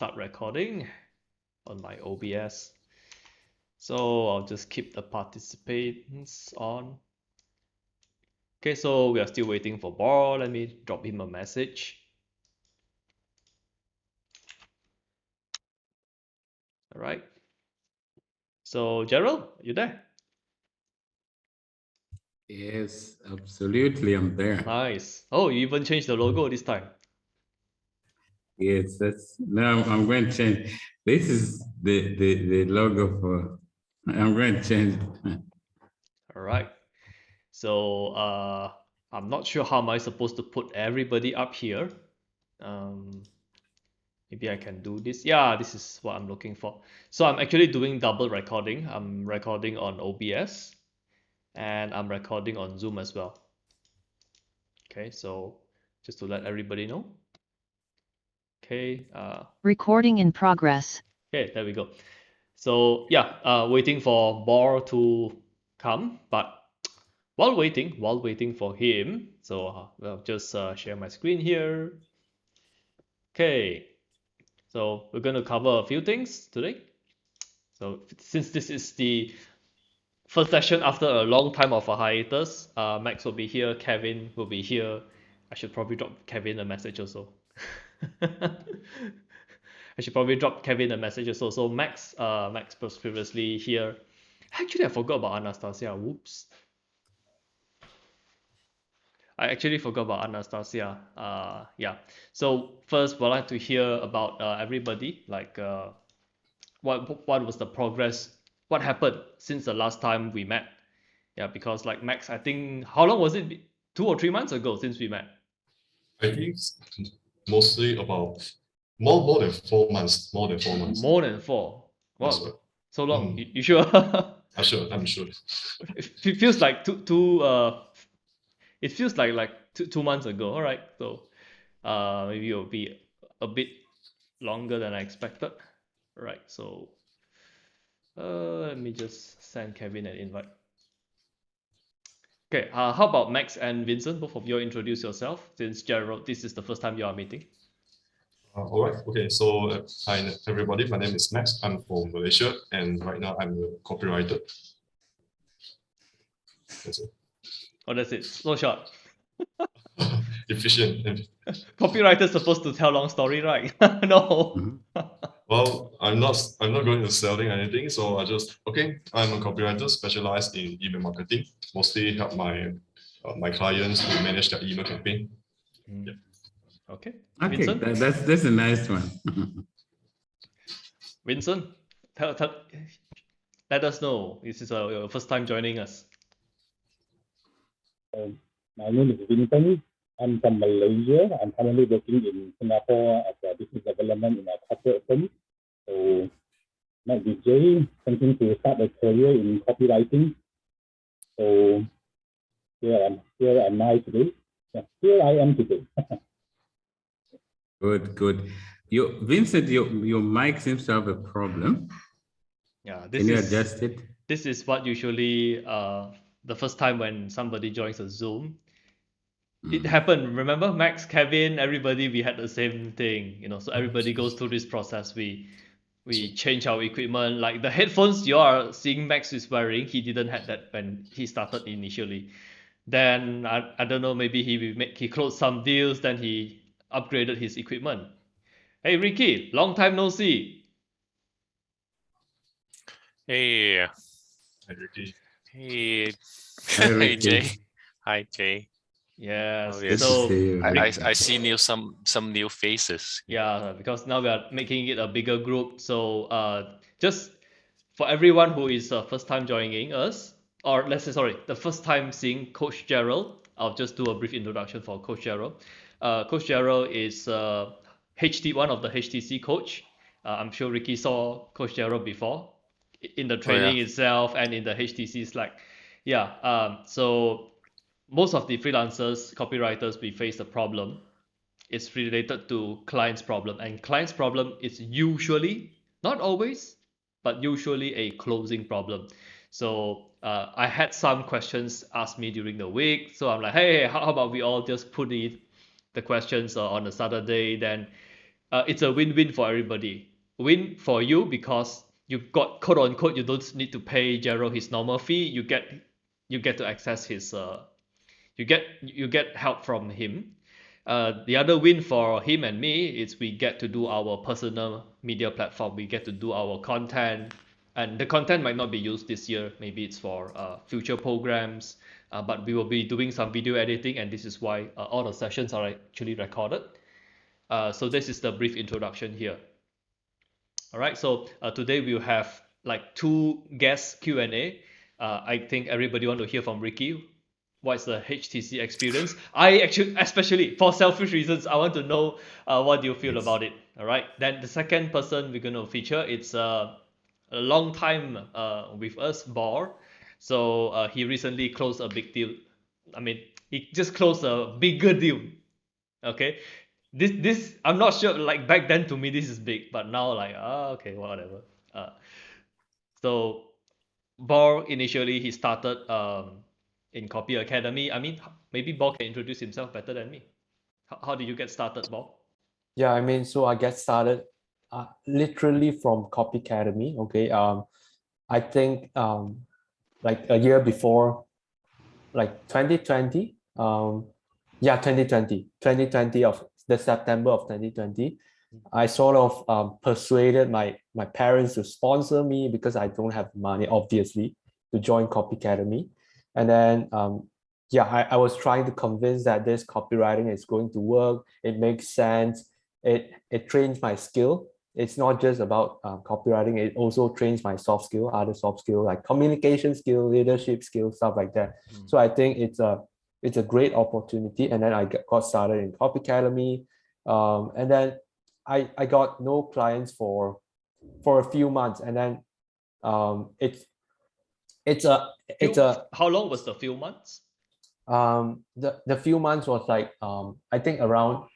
start recording on my OBS. So I'll just keep the participants on. Okay, so we are still waiting for Bor. Let me drop him a message. All right. So Gerald, you there? Yes, absolutely, I'm there. Nice. Oh, you even changed the logo this time. Yes, that's now I'm going to change. This is the logo for. I'm going to change it. All right. So I'm not sure how am I supposed to put everybody up here. Maybe I can do this. Yeah, this is what I'm looking for. So I'm actually doing double recording. I'm recording on OBS and I'm recording on Zoom as well. Okay, so just to let everybody know. Okay. Recording in progress. Okay, there we go. So yeah, waiting for Bor to come, but while waiting for him, so I'll just share my screen here. Okay, so we're going to cover a few things today. So since this is the first session after a long time of a hiatus, Max will be here, Kevin will be here. I should probably drop Kevin a message also. I should probably drop Kevin a message also. So Max was previously here. Actually, I forgot about Anastasia. Whoops. I actually forgot about Anastasia. Yeah. So first, we'd like to hear about everybody. Like, what was the progress? What happened since the last time we met? Yeah, because like Max, I think how long was it? 2 or 3 months ago since we met. I think mostly about more than 4 months. More than 4 months. More than 4. That's Wow, right. so long. You sure? I'm sure. It feels like it feels like 2 months ago. All right, so maybe it'll be a bit longer than I expected. All right, so let me just send Kevin an invite. Okay, how about Max and Vincent? Both of you introduce yourself, since Gerald, this is the first time you are meeting. All right. Okay. So hi everybody. My name is Max. I'm from Malaysia, and right now I'm a copywriter. That's it. Oh, that's it. So short. Efficient. Copywriter's supposed to tell long story, right? No. Well, I'm not going to selling anything, so I'm a copywriter specialized in email marketing. Mostly help my clients to manage their email campaign. Yeah. Okay. Okay, Vincent? that's a nice one. Vincent, let us know. This is your first time joining us. My name is Vincent. I'm from Malaysia. I'm currently working in Singapore as a business development in a corporate firm. So, met with Jay, thinking to start a career in copywriting. So, here am I today. Yeah, here I am today. Good. Vincent, your mic seems to have a problem. Yeah, Can you adjust it? This is what usually the first time when somebody joins a Zoom. It happened. Remember, Max, Kevin, everybody, we had the same thing. So everybody goes through this process. We change our equipment. Like the headphones you are seeing Max is wearing, he didn't have that when he started initially. Then I don't know, maybe he closed some deals, then he upgraded his equipment. Hey Ricky, long time no see. Hey. Hi, Ricky. Hey. Hi, Hey, Ricky. Jay. Hi, Jay. Yes. Oh, yes. So I see some new faces. yeah, because now we are making it a bigger group. So just for everyone who is first time joining us, or let's say sorry, the first time seeing Coach Gerald, I'll just do a brief introduction for Coach Gerald. Coach Gerald is one of the HTC coach. I'm sure Ricky saw Coach Gerald before in the training itself and in the HTC Slack. Yeah. So most of the freelancers, copywriters, we face the problem. It's related to client's problem, and client's problem is usually, not always, but usually a closing problem. So I had some questions asked me during the week. So I'm like, hey, how about we all just put the questions on a Saturday, then it's a win-win for everybody. Win for you because you got quote unquote you don't need to pay Gerald his normal fee. You get to access his you get help from him. The other win for him and me is we get to do our personal media platform. We get to do our content, and the content might not be used this year. Maybe it's for future programs. But we will be doing some video editing, and this is why all the sessions are actually recorded. So this is the brief introduction here. All right, so today we'll have like 2 guest Q&A. I think everybody want to hear from Ricky. What's the HTC experience? I actually, especially for selfish reasons, I want to know what do you feel Yes. about it. All right, then the second person we're going to feature, it's a long time with us, Bor. So he recently closed a big deal. I mean, he just closed a bigger deal. Okay, this I'm not sure. Like back then, to me, this is big, but now like okay, whatever. So Bor initially he started in Copy Academy. I mean, maybe Bor can introduce himself better than me. How did you get started, Bor? Yeah, I mean, so I get started literally from Copy Academy. Okay. I think like a year before, like 2020. Yeah, 2020 of the September of 2020. I sort of persuaded my parents to sponsor me because I don't have money, obviously, to join Copy Academy. And then yeah, I was trying to convince that this copywriting is going to work. It makes sense. It trains my skill. It's not just about copywriting. It also trains my soft skill, other soft skill like communication skill, leadership skill, stuff like that. So I think it's a great opportunity. And then I got started in Copy Academy, and then I got no clients for a few months, and then it's a How long was the few months? the few months was like I think around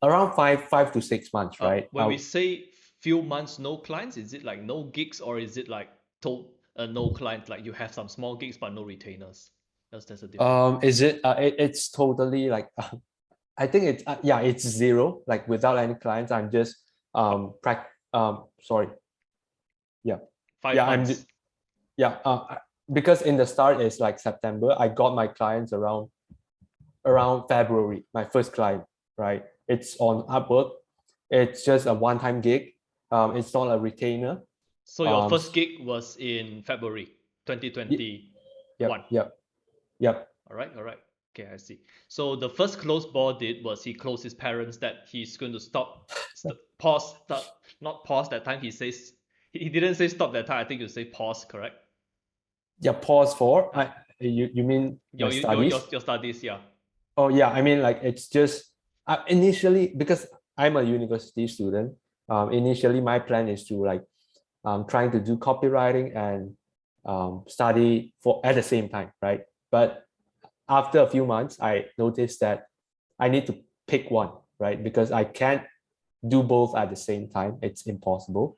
5 to 6 months, right? When we say few months no clients, is it like no gigs or is it like no clients, like you have some small gigs but no retainers? That's a difference. Is it it's totally like I think it's yeah, it's zero, like without any clients. I'm just sorry, yeah, 5 yeah, months. yeah, because in the start is like September. I got my clients around February, my first client, right? It's on Upwork. It's just a one-time gig. It's not a retainer. So your first gig was in February 2021. Yep. All right. Okay, I see. So the first close Ball did was he closed his parents that he's going to not pause that time. He says he didn't say stop that time. I think you say pause, correct? Yeah, pause for you mean Your my studies? your studies, yeah. Oh yeah, I mean like it's just initially because I'm a university student. Initially my plan is to like trying to do copywriting and study for at the same time, right? But after a few months, I noticed that I need to pick one, right? Because I can't do both at the same time. It's impossible.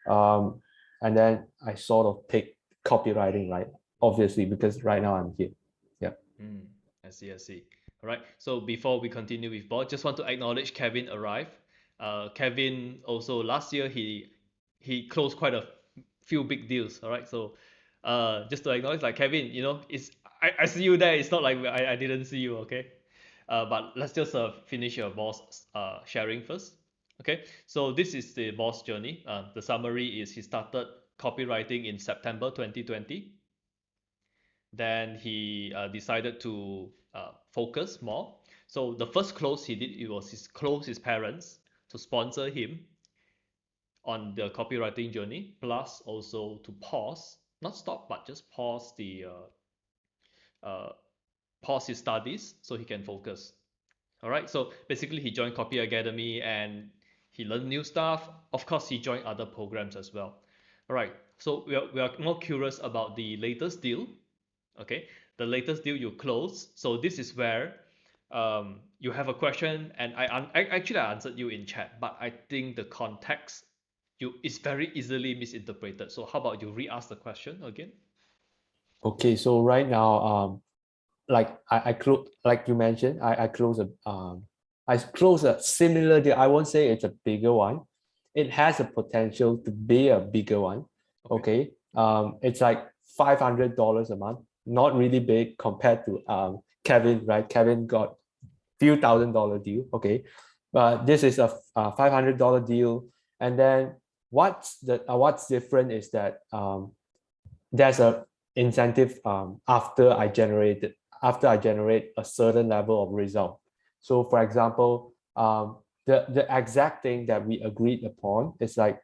And then I sort of picked copywriting, right? Obviously, because right now I'm here. Yeah. I see. All right. So before we continue with Ball, just want to acknowledge Kevin arrived. Kevin also last year he closed quite a few big deals. All right. So just to acknowledge, like Kevin, it's I see you there. It's not like I didn't see you. Okay. But let's just finish your boss sharing first. Okay. So this is the boss journey. The summary is he started copywriting in September 2020. Then he decided to focus more. So the first close he did, it was his parents to sponsor him on the copywriting journey, plus also to pause, not stop, but just pause pause his studies so he can focus. All right. So basically, he joined Copy Academy and he learned new stuff. Of course, he joined other programs as well. All right. So we are more curious about the latest deal. Okay, the latest deal you close. So this is where you have a question, and I answered you in chat, but I think the context is very easily misinterpreted. So how about you re-ask the question again? Okay. So right now, like I close, like you mentioned, I close I closed a similar deal. I won't say it's a bigger one. It has a potential to be a bigger one. Okay. It's like $500 a month. Not really big compared to Kevin, right? Kevin got few $1,000 deal. Okay. But this is a $500 deal. And then what's different is that there's a incentive after I generate a certain level of result. So for example, the exact thing that we agreed upon is like,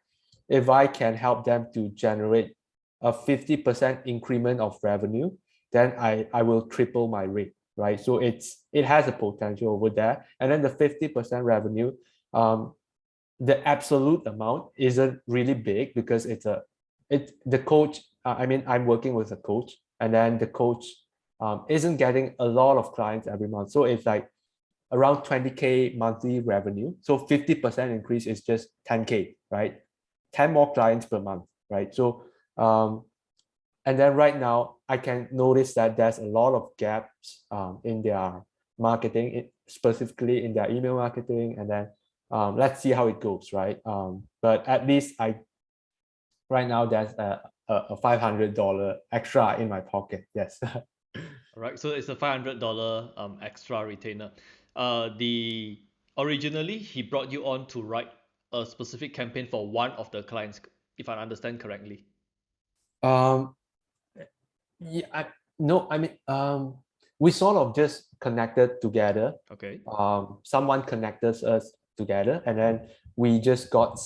if I can help them to generate a 50% increment of revenue, then I will triple my rate, right? So it has a potential over there. And then the 50% revenue, the absolute amount isn't really big because the coach, I mean, I'm working with a coach, and then the coach isn't getting a lot of clients every month. So it's like around 20K monthly revenue. So 50% increase is just 10K, right? 10 more clients per month, right? So, and then right now I can notice that there's a lot of gaps in their marketing, specifically in their email marketing. And then let's see how it goes, right? But at least right now there's a $500 extra in my pocket. Yes. All right, so it's a $500 extra retainer. Originally he brought you on to write a specific campaign for one of the clients, if I understand correctly. Yeah, no, I mean, we sort of just connected together. Okay. Someone connected us together, and then we just got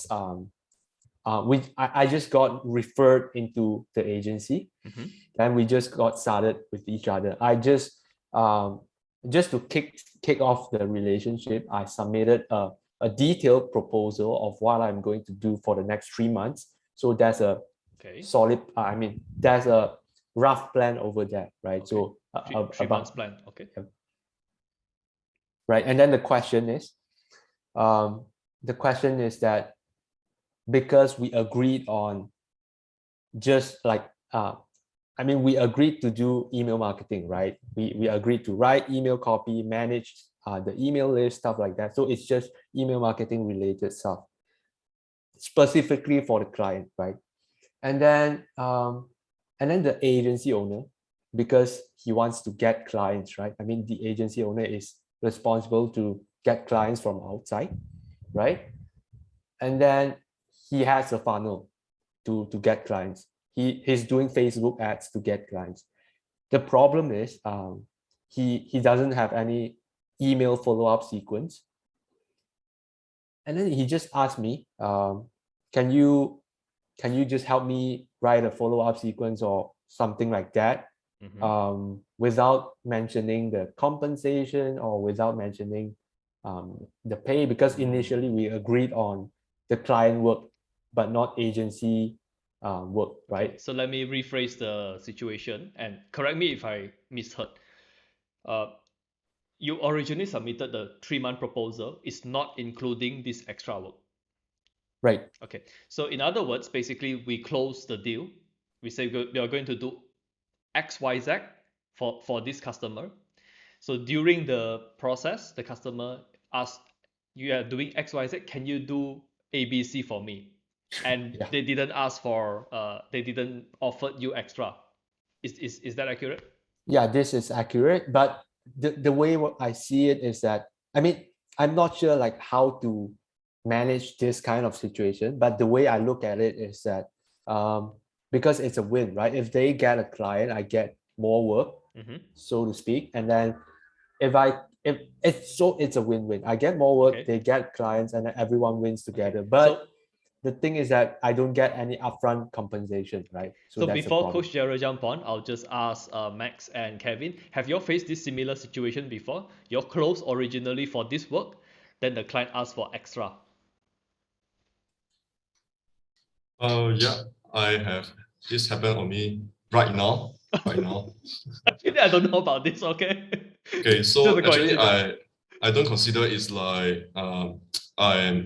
I just got referred into the agency, and we just got started with each other. I just to kick off the relationship, I submitted a detailed proposal of what I'm going to do for the next 3 months. So there's a solid, I mean, there's a rough plan over there, right? Okay. So three months plan. Okay. Right, and then the question is that because we agreed on just like I mean, we agreed to do email marketing, right? We agreed to write email copy, manage the email list, stuff like that. So it's just email marketing related stuff, specifically for the client, right? And then the agency owner, because he wants to get clients, right? I mean, the agency owner is responsible to get clients from outside, right? And then he has a funnel to get clients. He's doing Facebook ads to get clients. The problem is he doesn't have any email follow-up sequence. And then he just asked me, can you just help me write a follow-up sequence or something like that, without mentioning the compensation or without mentioning the pay, because initially we agreed on the client work but not agency work, right? So let me rephrase the situation and correct me if I misheard. You originally submitted the 3-month proposal, it's not including this extra work. Right. Okay. So in other words, basically we close the deal. We say we are going to do XYZ for this customer. So during the process, the customer asked, you are doing XYZ, can you do ABC for me? And they didn't ask for, they didn't offer you extra. Is that accurate? Yeah, this is accurate. But the way what I see it is that, I mean, I'm not sure like how to manage this kind of situation, but the way I look at it is that because it's a win, right? If they get a client, I get more work, so to speak. And then if it's a win-win. I get more work, they get clients, and then everyone wins together. But the thing is that I don't get any upfront compensation, right? So that's before Coach Gerald jump on, I'll just ask Max and Kevin, have you all faced this similar situation before? You're closed originally for this work, then the client asks for extra. Yeah, I have. This happened on me right now. Actually, I don't know about this. Okay. Okay, so actually, I don't consider it's like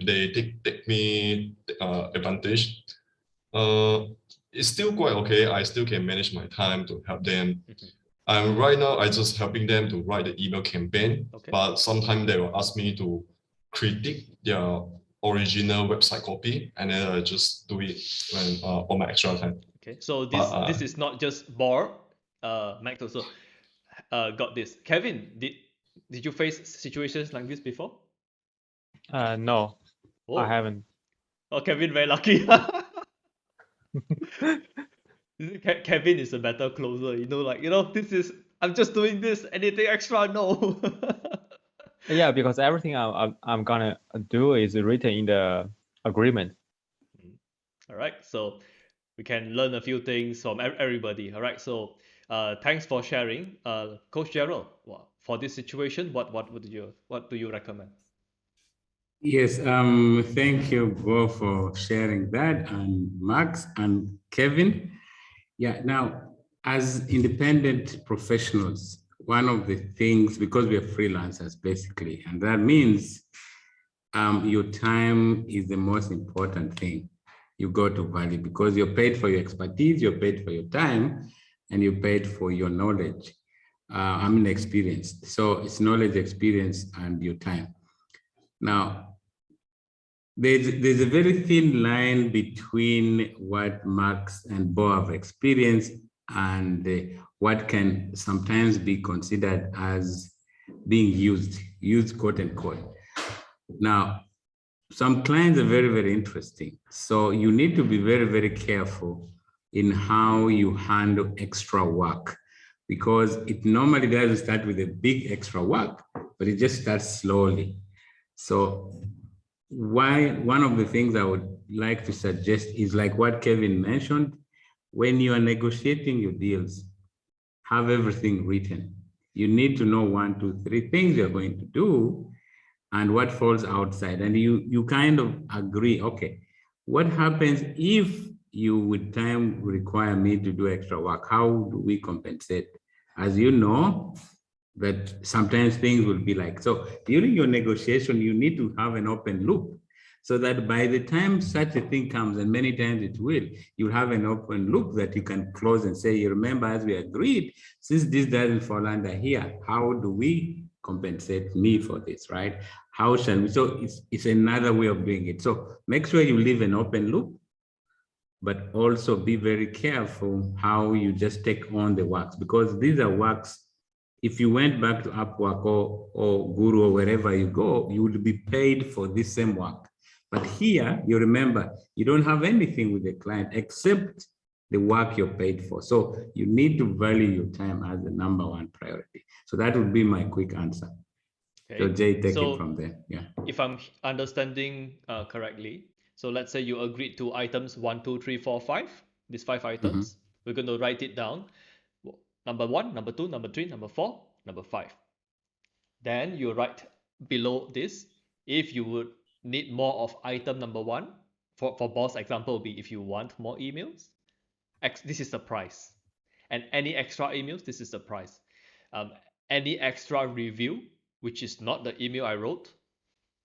they take me advantage. It's still quite okay. I still can manage my time to help them. Right now, I just helping them to write the email campaign, Okay. but sometimes they will ask me to critique their original website copy, and then I just do it when on my extra time. Okay. So But, this is not just bored. Max also got this. Kevin, did you face situations like this before? No, Oh, I haven't. oh, Kevin very lucky. Kevin is a better closer. This is I'm just doing this. Anything extra, no. Yeah, because everything I'm gonna do is written in the agreement. All right, so we can learn a few things from everybody. All right, so thanks for sharing, Coach Gerald. For this situation, what do you recommend? Yes, thank you both for sharing that, and Max and Kevin. Yeah, now, as independent professionals, one of the things, because we are freelancers basically, and that means your time is the most important thing you got to value, because you're paid for your expertise, you're paid for your time, and you're paid for your knowledge. Experienced. So it's knowledge, experience, and your time. Now, there's a very thin line between what Max and Bo have experienced and what can sometimes be considered as being used quote unquote. Now, some clients are very, very interesting. So you need to be very, very careful in how you handle extra work, because it normally doesn't start with a big extra work, but it just starts slowly. So one of the things I would like to suggest is like what Kevin mentioned: when you are negotiating your deals, have everything written. You need to know 1, 2, 3 things you're going to do and what falls outside. And you kind of agree, okay, what happens if you with time require me to do extra work? How do we compensate? As you know, that sometimes things will be like, so during your negotiation, you need to have an open loop so that by the time such a thing comes, and many times it will, you'll have an open loop that you can close and say, you remember, as we agreed, since this doesn't fall under here, how do we compensate me for this, right? How shall we? So it's another way of doing it. So make sure you leave an open loop, but also be very careful how you just take on the works, because these are works. If you went back to Upwork or Guru or wherever you go, you will be paid for this same work. But here, you remember, you don't have anything with the client except the work you're paid for. So you need to value your time as the number one priority. So that would be my quick answer. Okay. So Jay, take So it from there. Yeah. if I'm understanding correctly, so let's say you agreed to items 1, 2, 3, 4, 5. These 5 items. We're going to write it down. Number 1, number 2, number 3, number 4, number 5. Then you write below this, if you would need more of item number 1, for boss example will be if you want more emails, this is the price. And any extra emails, this is the price. Any extra review, which is not the email I wrote,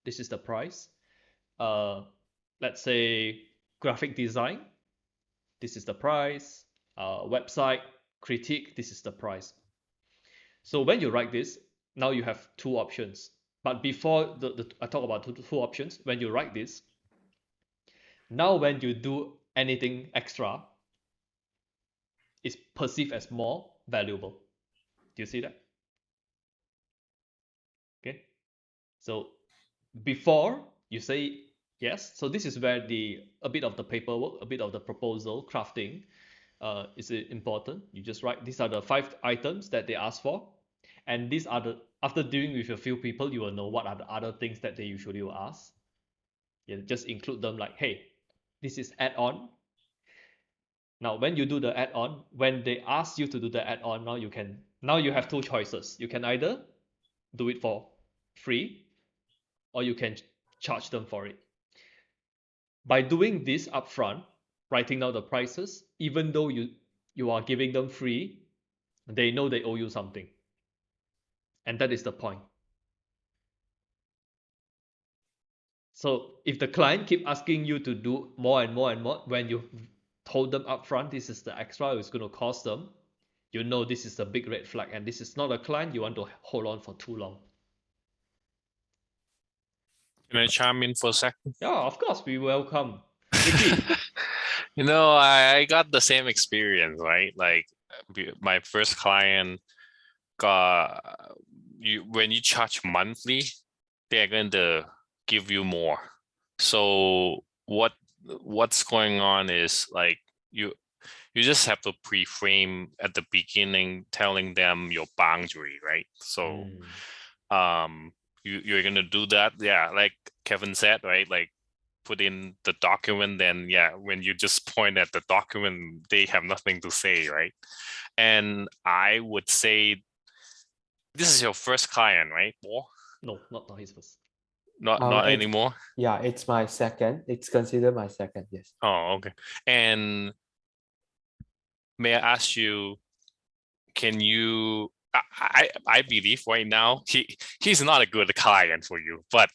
this is the price. Let's say graphic design, this is the price. Website critique, this is the price. So when you write this, now you have 2 options. But before I talk about two options, when you write this, now when you do anything extra, it's perceived as more valuable. Do you see that? Okay. So before you say yes, so this is where a bit of the paperwork, a bit of the proposal crafting is important. You just write, these are the 5 items that they ask for, and these are after dealing with a few people, you will know what are the other things that they usually will ask. Yeah, just include them like, hey, this is add-on. Now when you do the add-on, when they ask you to do the add-on, now you have 2 choices. You can either do it for free, or you can charge them for it. By doing this upfront, writing down the prices, even though you are giving them free, they know they owe you something. And that is the point. So if the client keep asking you to do more and more and more, when you told them upfront this is the extra it's going to cost them, you know this is a big red flag and this is not a client you want to hold on for too long. Can I chime in for a second? Yeah, of course, we welcome. Ricky. I got the same experience, right? Like my first client got when you charge monthly, they're going to give you more. So what's going on is like you just have to pre-frame at the beginning, telling them your boundary, right? So you're gonna do that, yeah, like Kevin said, right? Like put in the document, then yeah, when you just point at the document, they have nothing to say, right? And I would say this is your first client, right? Or No, not his first. not It's- anymore. Yeah, it's my second. It's considered my second. Yes. Oh, okay. And may I ask you, can you? I believe right now he's not a good client for you, but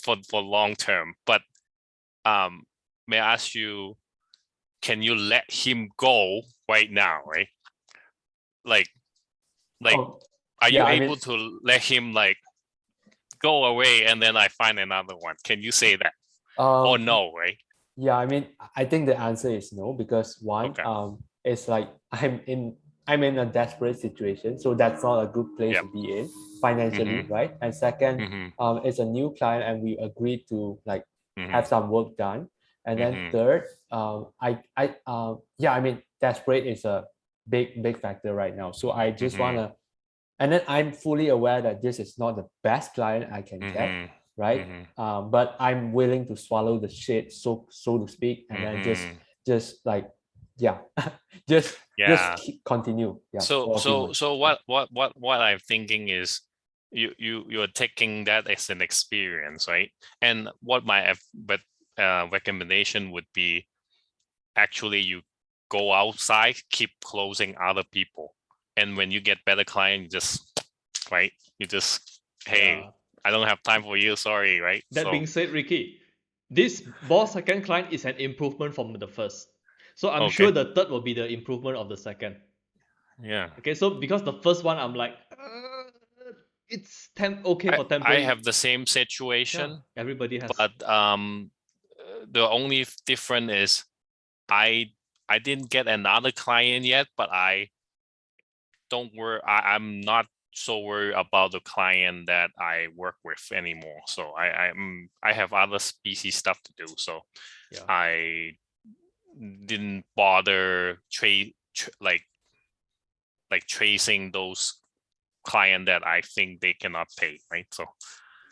for long term. But may I ask you, can you let him go right now, right? Like, Oh, are you yeah, I able mean- to let him like go away and then I find another one? Can you say that? Or no, right? Yeah, I mean, I think the answer is no, because one, Okay. it's like I'm in a desperate situation, so that's not a good place Yep. to be in financially, right? And second, Mhm. it's a new client and we agreed to like Mhm. have some work done. And then Mhm. third, yeah, I mean, desperate is a big factor right now. So I just Mhm. wanna, and then I'm fully aware that this is not the best client I can get, Mhm. right? Mhm. But I'm willing to swallow the shit, so to speak, and then Mhm. just like, yeah, just Yeah. continue. Yeah. So for a few months. what I'm thinking is you're taking that as an experience, right? And what my recommendation would be, actually you go outside, keep closing other people, and when you get better client, you just right, you just, hey, Yeah. I don't have time for you, sorry, right? That So being said, Ricky, this boss second client is an improvement from the first. So I'm sure okay, the third will be the improvement of the second. yeah. Okay, so because the first one I'm like, it's okay for I temporary. have the same Yeah, situation, everybody has. but the only difference is I didn't get another client yet, but I don't worry. I'm not so worried about the client that I work with anymore. So I have other species stuff to do. So Yeah. I didn't bother like tracing those client that I think they cannot pay, right? So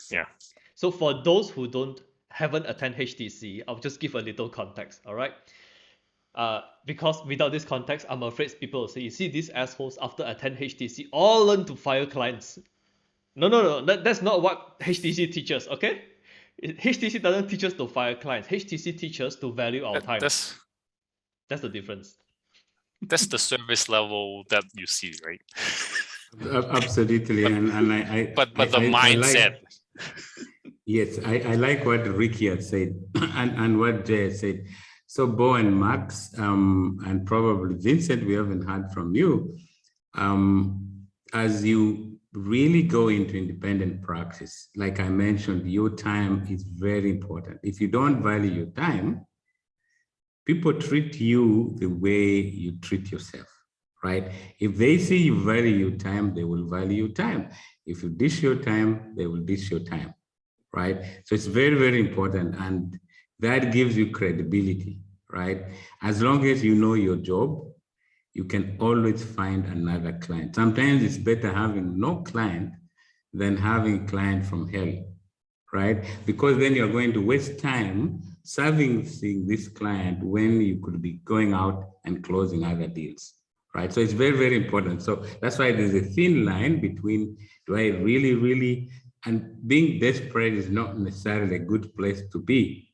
yeah. So for those who haven't attended HTC, I'll just give a little context. All right. Because without this context, I'm afraid people will say, you see, these assholes after attend HTC all learn to fire clients. No. That's not what HTC teaches, okay? HTC doesn't teach us to fire clients. HTC teaches to value our time. That's the difference. That's the service level that you see, right? Absolutely, and I but the I mindset. Yes, I like what Ricky had said and what Jay had said. So Bo and Max, and probably Vincent, we haven't heard from you. As you really go into independent practice, like I mentioned, your time is very important. If you don't value your time, people treat you the way you treat yourself, right? If they see you value your time, they will value your time. If you dish your time, they will dish your time, right? So it's very, very important. And that gives you credibility, right? As long as you know your job, you can always find another client. Sometimes it's better having no client than having a client from hell, right? Because then you're going to waste time servicing this client when you could be going out and closing other deals, right? So it's very, very important. So that's why there's a thin line between, do I really, and being desperate is not necessarily a good place to be,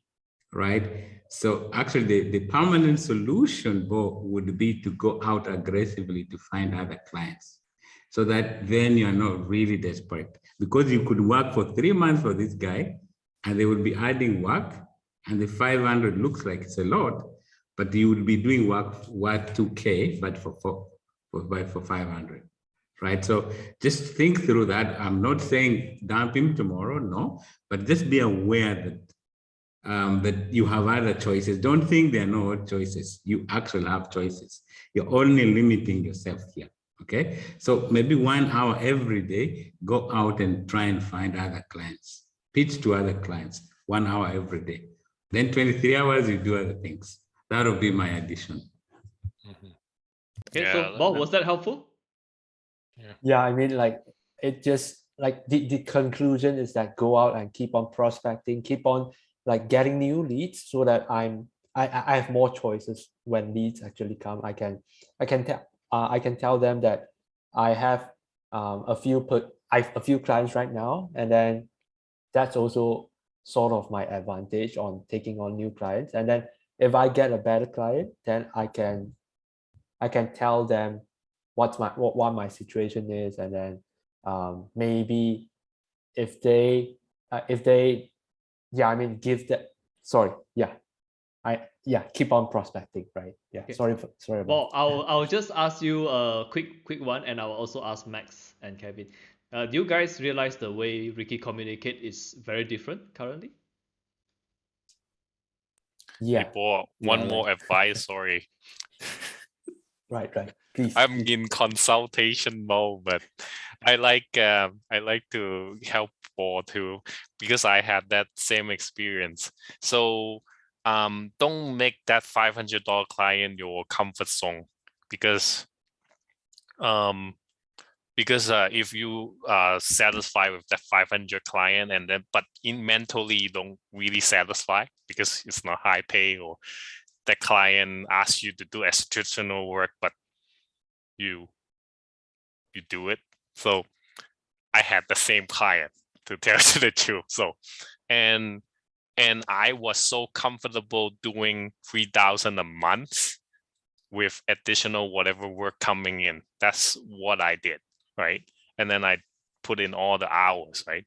right? So actually the permanent solution, Bo, would be to go out aggressively to find other clients, so that then you're not really desperate, because you could work for 3 months for this guy and they will be adding work, and the 500 looks like it's a lot, but you would be doing work 2K, but for 500, right? So just think through that. I'm not saying dump him tomorrow, no, but just be aware that you have other choices. Don't think there are no choices. You actually have choices. You're only limiting yourself here. Okay. So maybe 1 hour every day, go out and try and find other clients, pitch to other clients, 1 hour every day. Then 23 hours, you do other things. That'll be my addition. Okay, Yeah, so Bob, was that helpful? Yeah, I mean, like, it just like the conclusion is that go out and keep on prospecting, keep on like getting new leads so that I have more choices when leads actually come. I can tell them that I have a few clients right now, and then that's also sort of my advantage on taking on new clients. And then if I get a better client, then I can tell them what my situation is, and then maybe if they yeah, I mean, give that sorry yeah keep on prospecting, right? Yeah. Okay. Sorry about Well, I'll just ask you a quick one, and I'll also ask Max and Kevin. Do you guys realize the way Ricky communicate is very different currently? yeah Before, one more advice, sorry. right please. I'm in consultation mode, but I like to help Paul too, because I had that same experience. So don't make that $500 client your comfort zone, because if you are satisfied with that 500 client, and then but mentally you don't really satisfy because it's not high pay, or the client asks you to do exceptional work, but you do it. So I had the same client, to tell you the truth. So and I was so comfortable doing 3,000 a month with additional whatever work coming in. That's what I did, right? And then I put in all the hours, right?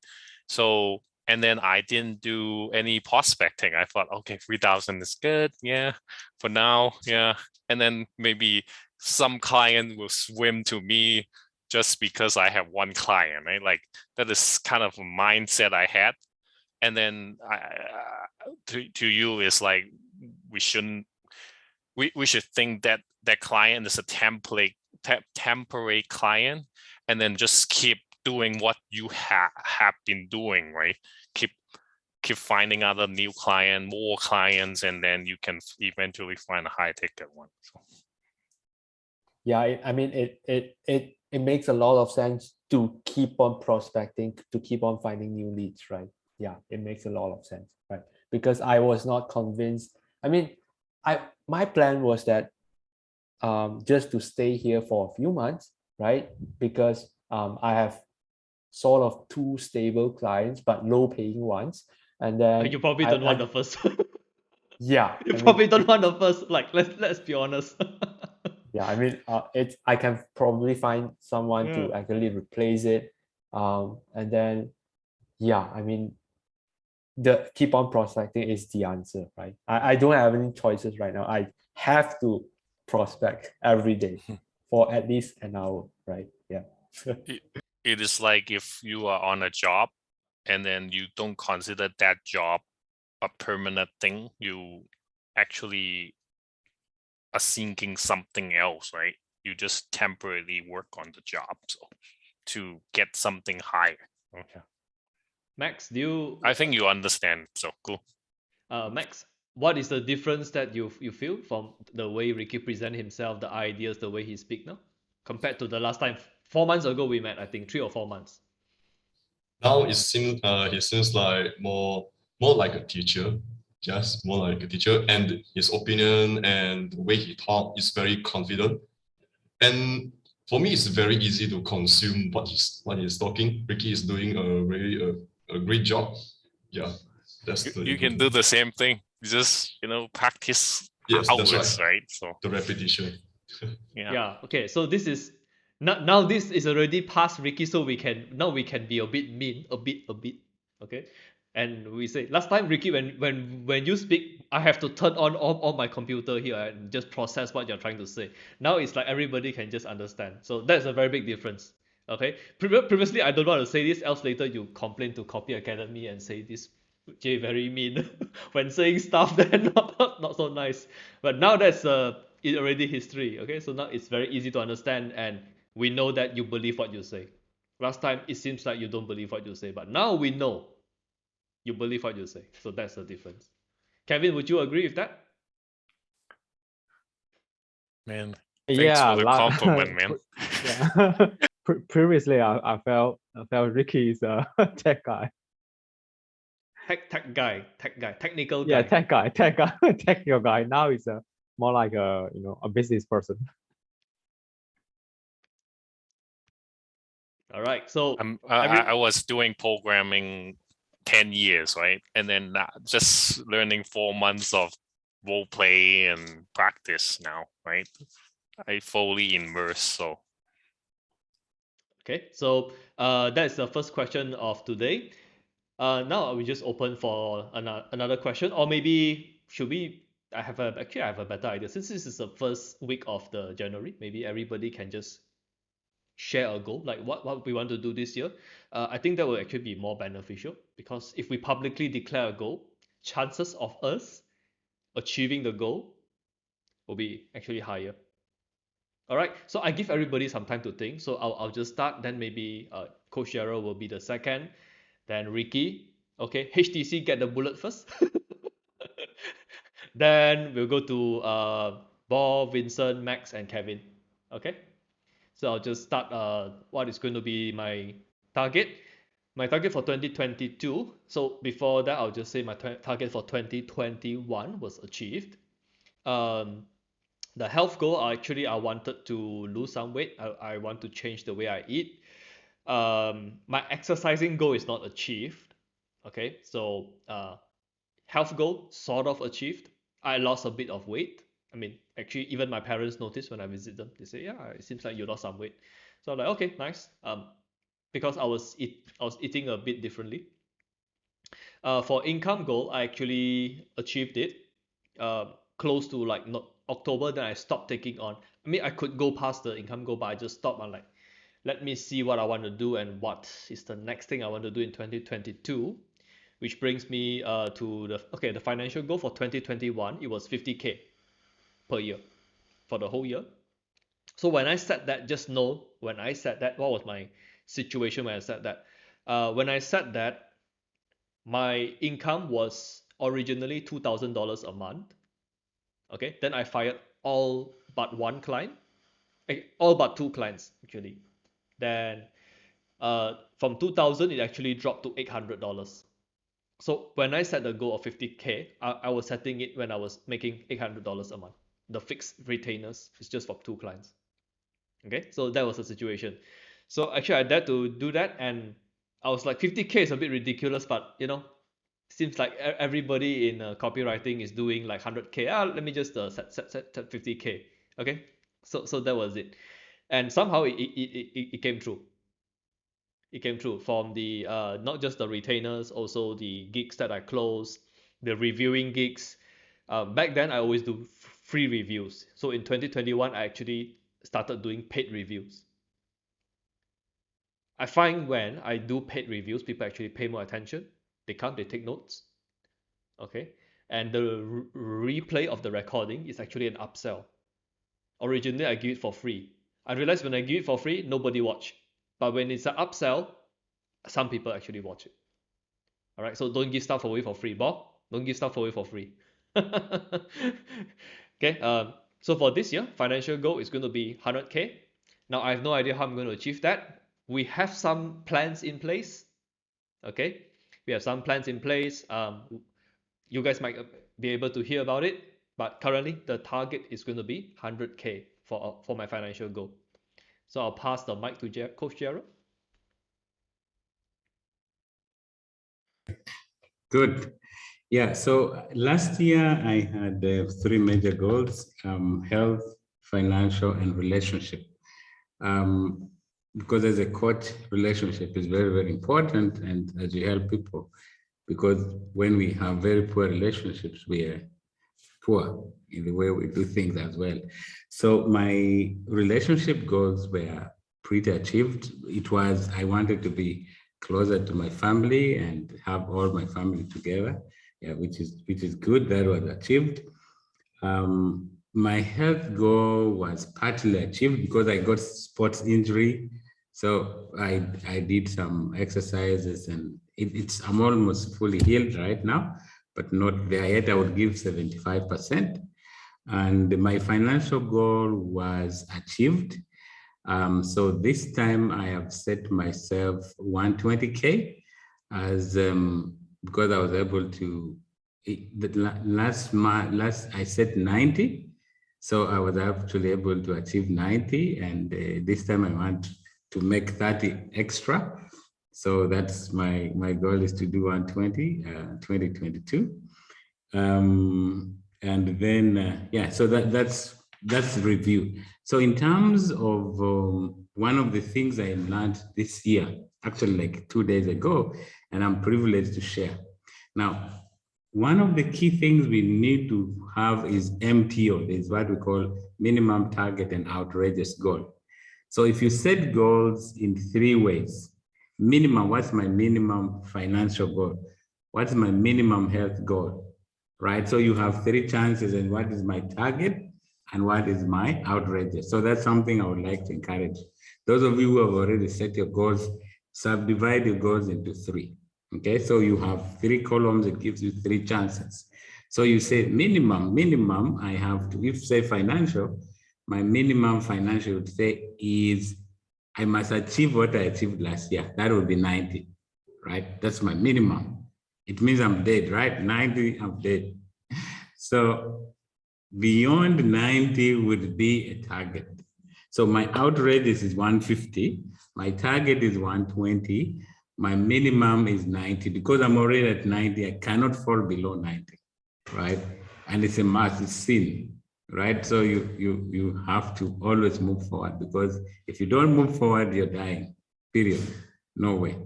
So, and then I didn't do any prospecting. I thought, okay, 3,000 is good, yeah, for now, yeah. And then maybe some client will swim to me just because I have one client, right? Like, that is kind of a mindset I had. And then to you is like, we shouldn't, we should think that that client is a temporary client, and then just keep doing what you have been doing, right? Keep finding other new client, more clients, and then you can eventually find a high ticket one. So. Yeah, I mean, it makes a lot of sense to keep on prospecting, to keep on finding new leads, right? Yeah, it makes a lot of sense, right? Because I was not convinced. I mean, my plan was that just to stay here for a few months, right? Because I have sort of 2 stable clients, but low paying ones. And then You probably don't want the first. yeah, You probably don't want the first. Like, let's be honest. yeah, I mean, I can probably find someone to actually replace it, and then yeah, I mean, the keep on prospecting is the answer, right? I don't have any choices right now. I have to prospect every day for at least an hour, right? Yeah. It is like if you are on a job and then you don't consider that job a permanent thing, you actually are seeking something else, right? You just temporarily work on the job, so to get something higher. Okay. Max, do you? I think you understand. So cool. Max, what is the difference that you feel from the way Ricky present himself, the ideas, the way he speak now, compared to the last time 4 months ago we met? I think 3 or 4 months. Now it seems he seems like more like a teacher, just more like a teacher, and his opinion and the way he talk is very confident. And for me, it's very easy to consume what he's talking. Ricky is doing a great job. Yeah, that's you can do the same thing. Just practice that's hours, right? So the repetition. Yeah. Okay. So this is now this is already past Ricky, so we can be a bit mean, a bit. Okay. And we say, last time, Ricky, when you speak, I have to turn on all my computer here and just process what you're trying to say. Now it's like everybody can just understand. So that's a very big difference. Okay. Previously, I don't want to say this, else later you complain to Copy Academy and say this Jay very mean when saying stuff that not so nice. But now that's it already history. Okay. So now it's very easy to understand, and we know that you believe what you say. Last time it seems like you don't believe what you say, but now we know you believe what you say. So that's the difference. Kevin, would you agree with that? Man, thanks for the compliment, man. Yeah. Previously, I felt Ricky is a tech guy. Tech guy, technical guy. Yeah, tech guy, technical guy. Now he's a more like a a business person. All right. So I was doing programming 10 years, right? And then just learning 4 months of role play and practice now, right? I fully immerse. So okay. So that's the first question of today. Now we just open for another question, or maybe should we? I have a better idea. Since this is the first week of the January, maybe everybody can just share a goal, like what we want to do this year. I think that will actually be more beneficial, because if we publicly declare a goal, chances of us achieving the goal will be actually higher. All right, so I give everybody some time to think. So I'll just start. Then maybe Coach Gerald will be the second. Then Ricky. Okay, HTC get the bullet first. Then we'll go to Bob, Vincent, Max, and Kevin. Okay. So I'll just start what is going to be my target. My target for 2022. So before that, I'll just say my target for 2021 was achieved. The health goal, I wanted to lose some weight. I want to change the way I eat. My exercising goal is not achieved. Okay, so health goal sort of achieved. I lost a bit of weight. I mean, actually, even my parents noticed when I visit them. They say, "Yeah, it seems like you lost some weight." So I'm like, "Okay, nice." Because I was eating a bit differently. For income goal, I actually achieved it. Close to like not October, then I stopped taking on. I mean, I could go past the income goal, but I just stopped. I'm like, let me see what I want to do and what is the next thing I want to do in 2022. Which brings me to the financial goal for 2021. It was 50K per year for the whole year. So when I said that, just know when I said that, what was my situation when I said that? When I said that, my income was originally $2,000 a month. Okay, then I fired all but one client, all but two clients actually. Then from 2,000, it actually dropped to $800. So when I set the goal of 50K, I was setting it when I was making $800 a month. The fixed retainers is just for two clients. Okay, so that was the situation. So actually I dared to do that, and I was like, 50K is a bit ridiculous, but seems like everybody in copywriting is doing like 100K. Let me just set 50K. Okay, so that was it, and somehow it came true. It came true from the not just the retainers, also the gigs that I closed, the reviewing gigs. Back then I always do free reviews. So in 2021 I actually started doing paid reviews. I find when I do paid reviews, people actually pay more attention. They come, they take notes. Okay, and the replay of the recording is actually an upsell. Originally I give it for free. I realized when I give it for free, nobody watch. But when it's an upsell, some people actually watch it. All right, so don't give stuff away for free, Bob. Don't give stuff away for free. Okay. So for this year, financial goal is going to be 100K. Now I have no idea how I'm going to achieve that. We have some plans in place. Okay, we have some plans in place. You guys might be able to hear about it, but currently the target is going to be 100K for my financial goal. So I'll pass the mic to Coach Gerald. Good. Yeah, so last year I had 3 major goals: health, financial, and relationship. Because as a coach, relationship is very, very important, and as you help people, because when we have very poor relationships, we are poor in the way we do things as well. So my relationship goals were pretty achieved. It was, I wanted to be closer to my family and have all my family together, yeah, which is good. That was achieved. My health goal was partly achieved because I got sports injury. So I did some exercises and I'm almost fully healed right now, but not there yet. I would give 75%. And my financial goal was achieved. So this time I have set myself 120K as because I was able to, last I set 90. So I was actually able to achieve 90. And this time I want to make 30 extra. So that's my goal is to do 120, 2022. And then, yeah, so that's the review. So in terms of one of the things I learned this year, actually like 2 days ago, and I'm privileged to share. Now, one of the key things we need to have is MTO, is what we call minimum target and outrageous goal. So if you set goals in 3 ways, minimum, what's my minimum financial goal? What's my minimum health goal? Right? So you have 3 chances, and what is my target and what is my outrageous? So that's something I would like to encourage. Those of you who have already set your goals, subdivide your goals into 3. Okay, so you have 3 columns, it gives you 3 chances. So you say minimum, I have to, if say financial, my minimum financial would say is I must achieve what I achieved last year. That would be 90, right? That's my minimum. It means I'm dead, right? 90, I'm dead. So beyond 90 would be a target. So my outrageous is 150. My target is 120. My minimum is 90. Because I'm already at 90, I cannot fall below 90, right? And it's a must, it's sin, right? So you have to always move forward, because if you don't move forward, you're dying, period. No way.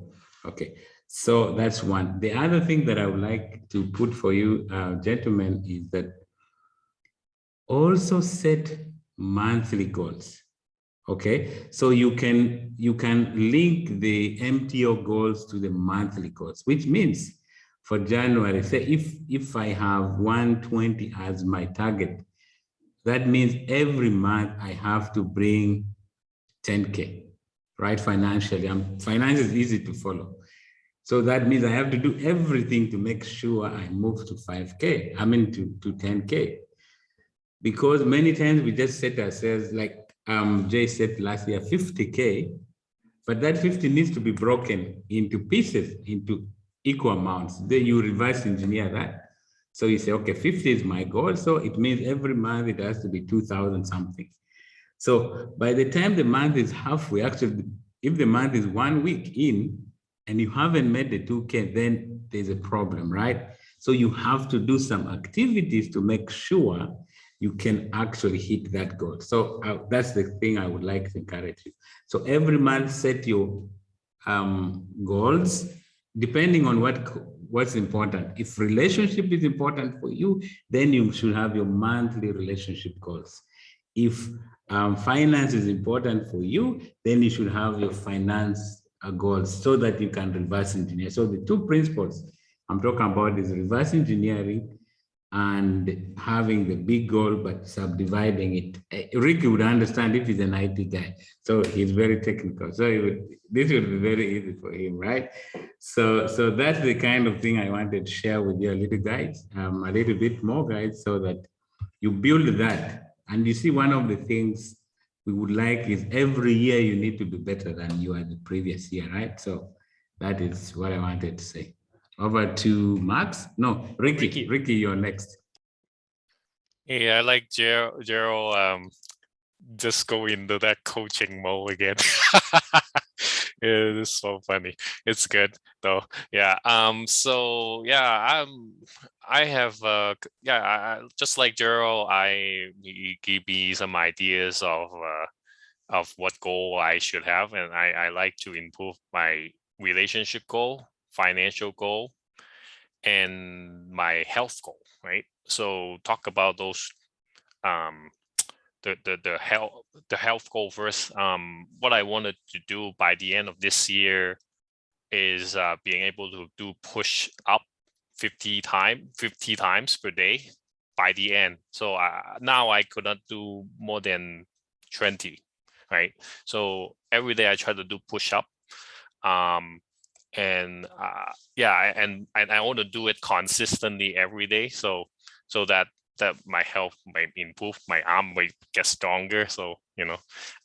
Okay, so that's one. The other thing that I would like to put for you, gentlemen, is that also set monthly goals. Okay, so you can link the MTO goals to the monthly goals, which means for January, say if I have 120 as my target, that means every month I have to bring 10K, right? Financially, finance is easy to follow. So that means I have to do everything to make sure I move to 5K, I mean to 10K. Because many times we just set ourselves, like Jay said last year, 50K, but that 50 needs to be broken into pieces, into equal amounts. Then you reverse engineer that. So you say, okay, 50 is my goal. So it means every month it has to be 2,000 something. So by the time the month is halfway, actually, if the month is 1 week in and you haven't made the 2K, then there's a problem, right? So you have to do some activities to make sure you can actually hit that goal. So that's the thing I would like to encourage you. So every month, set your goals depending on what's important. If relationship is important for you, then you should have your monthly relationship goals. If finance is important for you, then you should have your finance goals so that you can reverse engineer. So the 2 principles I'm talking about is reverse engineering and having the big goal, but subdividing it. Ricky would understand if he's an IT guy. So he's very technical. So this would be very easy for him, right? So that's the kind of thing I wanted to share with you a little, guys, a little bit more, guys, so that you build that. And you see, one of the things we would like is every year you need to do better than you are the previous year, right? So that is what I wanted to say. Over to Max. No, Ricky. Ricky, you're next. Yeah, I like Gerald. Just go into that coaching mode again. It is so funny. It's good though. Yeah. So yeah, I have just like Gerald, he give me some ideas of what goal I should have, and I like to improve my relationship goal, financial goal, and my health goal, right? So talk about those the health goal first. What I wanted to do by the end of this year is being able to do push up 50 times per day by the end. So now I could not do more than 20, right? So every day I try to do push up. And yeah, and I want to do it consistently every day, so that my health might improve, my arm might get stronger. So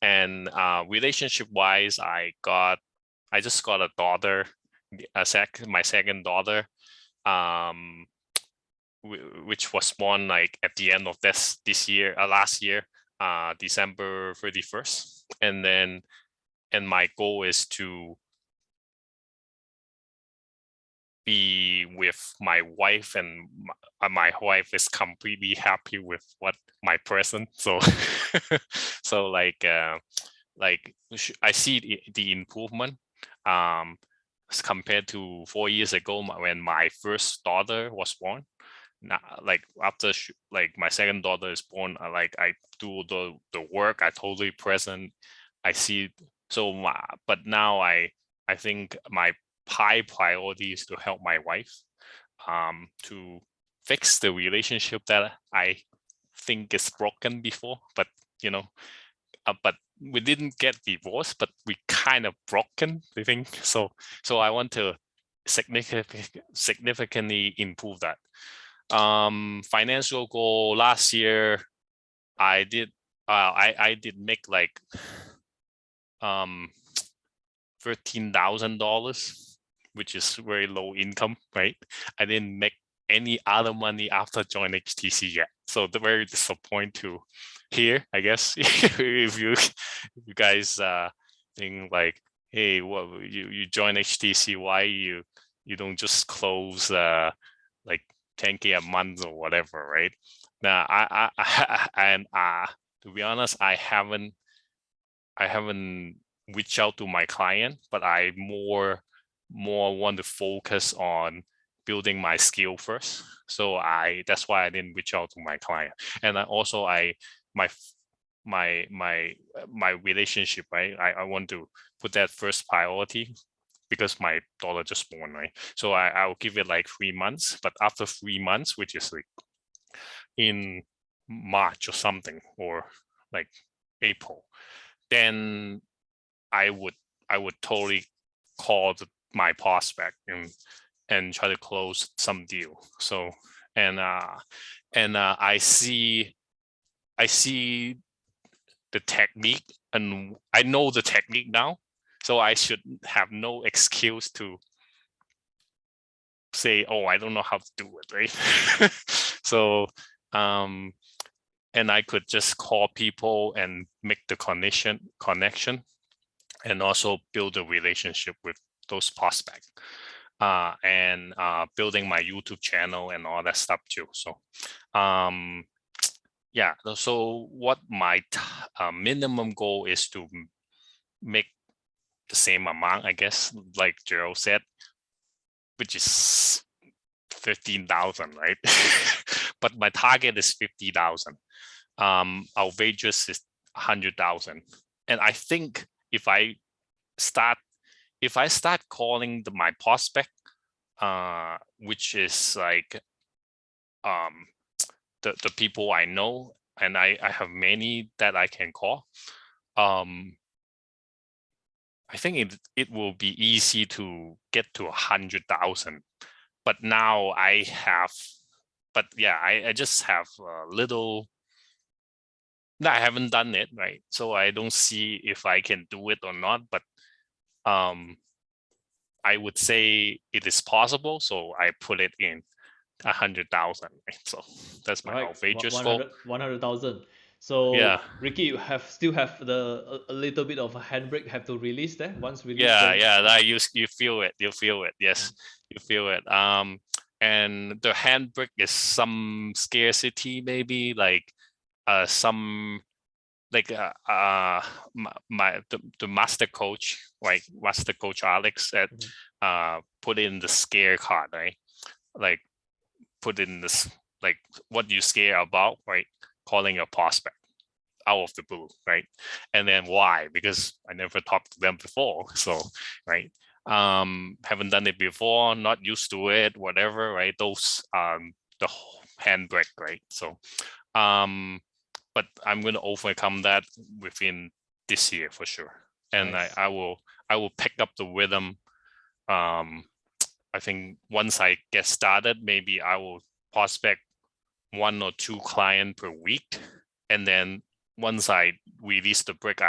and relationship wise, I just got a daughter, my second daughter, which was born like at the end of this year, last year, December 31st. And my goal is to be with my wife, and my wife is completely happy with what my present. So so like I see the improvement compared to 4 years ago when my first daughter was born. Now, like after like my second daughter is born, like I do the work, I totally present, I see. So but now I think my high priority is to help my wife to fix the relationship that I think is broken before. But but we didn't get divorced, but we kind of broken, I think. So I want to significantly improve that. Financial goal last year, I did make like $13,000, which is very low income, right? I didn't make any other money after joining HTC yet, so the very disappointed to hear, I guess. if you guys think like, hey, what you join HTC, why you don't just close like 10K a month or whatever, right? Now I and to be honest, I haven't reached out to my client, but I more want to focus on building my skill first. So that's why I didn't reach out to my client. And my relationship, right? I want to put that first priority because my daughter just born, right? So I'll give it like 3 months, but after 3 months, which is like in March or something, or like April, then I would totally call my prospect and try to close some deal. So I see the technique, and I know the technique now, so I should have no excuse to say, oh, I don't know how to do it, right? So and I could just call people and make the connection and also build a relationship with those prospects, and building my YouTube channel and all that stuff too. So yeah, so what my minimum goal is to make the same amount, I guess, like Gerald said, which is 13,000, right? But my target is 50,000. Outrageous is 100,000. And I think if I start calling my prospect, which is like the people I know, and I have many that I can call, I think it will be easy to get to 100,000. But now I just have a little. No, I haven't done it, right? So I don't see if I can do it or not. But I would say it is possible, so I put it in 100,000. Right? So that's my outrageous goal. 100,000. So yeah, Ricky, you still have a little bit of a handbrake have to release there. Once released, that you feel it. You feel it. Yes, you feel it. And the handbrake is some scarcity, maybe like some like the master coach, right? Master coach Alex said, put in the scare card, right? like put in this, like what you scare about, right? Calling a prospect out of the blue, right? And then why? Because I never talked to them before. So, right. Haven't done it before, not used to it, whatever, right? Those the handbrake, right? So but I'm going to overcome that within this year for sure. And Nice. I will pick up the rhythm. I think once I get started, maybe I will prospect 1 or 2 clients per week. And then once I release the brick,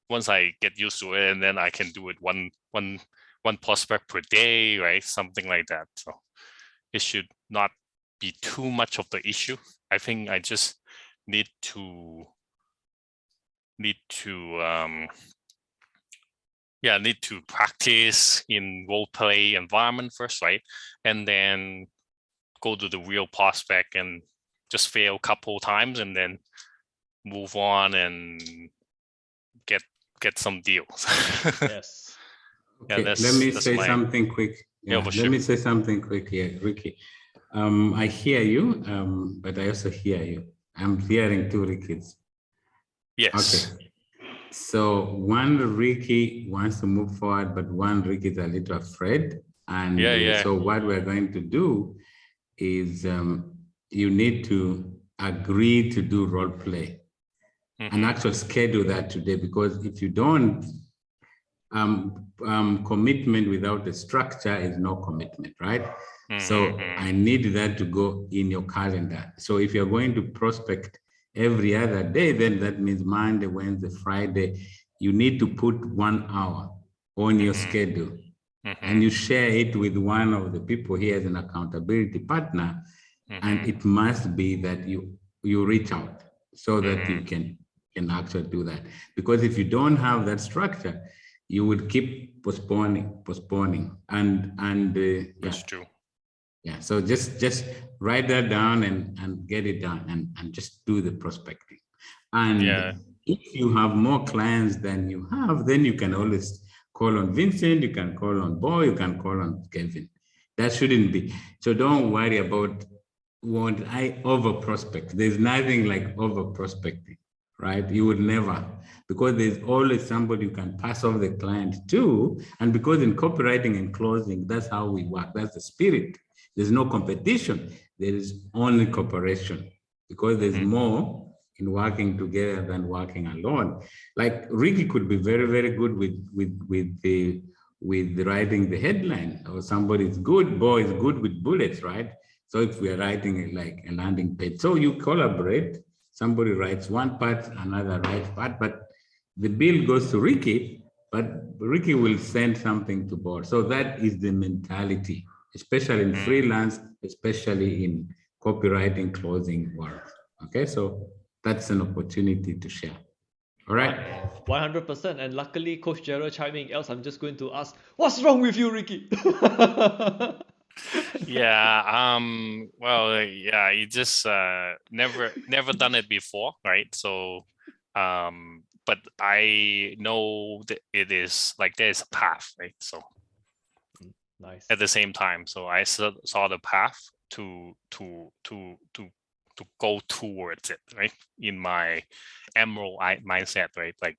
once I get used to it, and then I can do it one prospect per day, right? Something like that. So it should not be too much of the issue. I think I just need to practice in role play environment first, right? And then go to the real prospect and just fail a couple times and then move on and get some deals. Yes. Okay, that's- let me that's say my- something quick. Yeah, for Let sure. me say something quick here, Ricky. I hear you, but I also hear you. I'm hearing 2 Rickies. Yes. Okay. So one Ricky wants to move forward, but one Ricky is a little afraid. And Yeah. so what we're going to do is you need to agree to do role play and actually schedule that today, because if you don't, commitment without a structure is no commitment, right? So I need that to go in your calendar. So if you're going to prospect every other day, then that means Monday, Wednesday, Friday, you need to put 1 hour on your schedule. And you share it with one of the people here as an accountability partner. And it must be that you reach out so that you can actually do that. Because if you don't have that structure, you would keep postponing. And That's true. yeah, so just write that down and get it done and just do the prospecting. And if you have more clients than you have, then you can always call on Vincent, you can call on Bo, you can call on Kevin. That shouldn't be. So don't worry about what I over prospect. There's nothing like over prospecting, right? You would never, because there's always somebody you can pass off the client to. And because in copywriting and closing, that's how we work. That's the spirit. There's no competition. There is only cooperation, because there's more in working together than working alone. Like Ricky could be very, very good with writing the headline, or somebody is good, Bo is good with bullets, right? So if we are writing like a landing page, so you collaborate, somebody writes one part, another writes part, but the bill goes to Ricky, but Ricky will send something to Bo. So that is the mentality, especially in freelance, especially in copywriting, closing work. Okay, so that's an opportunity to share. All right. 100%. And luckily, Coach Gerald chiming. Else, I'm just going to ask, what's wrong with you, Ricky? Well, you just never done it before, right? So but I know that it is like there's a path, right? So Nice. at the same time, so I saw the path to go towards it, right? In my emerald mindset, right? Like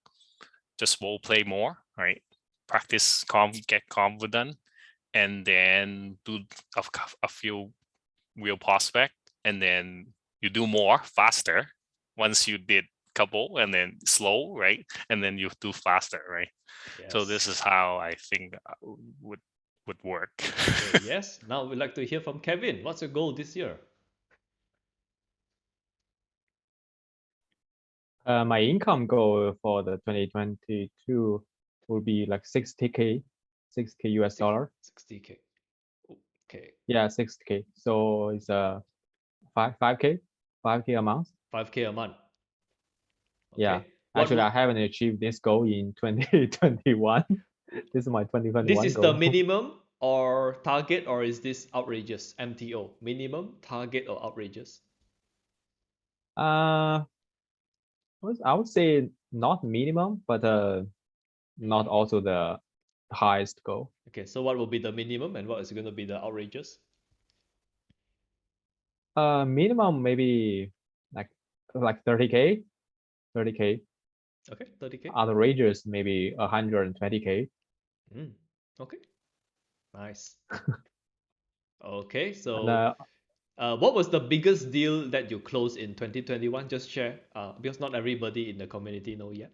just role play more, right? Practice, get confident, and then do a few real prospect, and then you do more faster once you did couple, and then slow, right? And then you do faster, right? So this is how I think would work. Okay, yes. Now we'd like to hear from Kevin. What's your goal this year? My income goal for the 2022 will be like 60K US dollar. 60K. Okay. Yeah, 60K. So it's a 5K amount. 5K a month. Okay. Yeah. Actually, I haven't achieved this goal in 2021. This is my 2021 This is goal. the minimum or target, or is this outrageous? MTO, minimum, target, or outrageous? I would say not minimum, but not also the highest goal. Okay, so what will be the minimum and what is going to be the outrageous? Minimum maybe like 30K, 30K. Okay, 30K. Other ranges maybe 120K. Okay, nice. Okay, And so what was the biggest deal that you closed in 2021? Just share, because not everybody in the community know yet.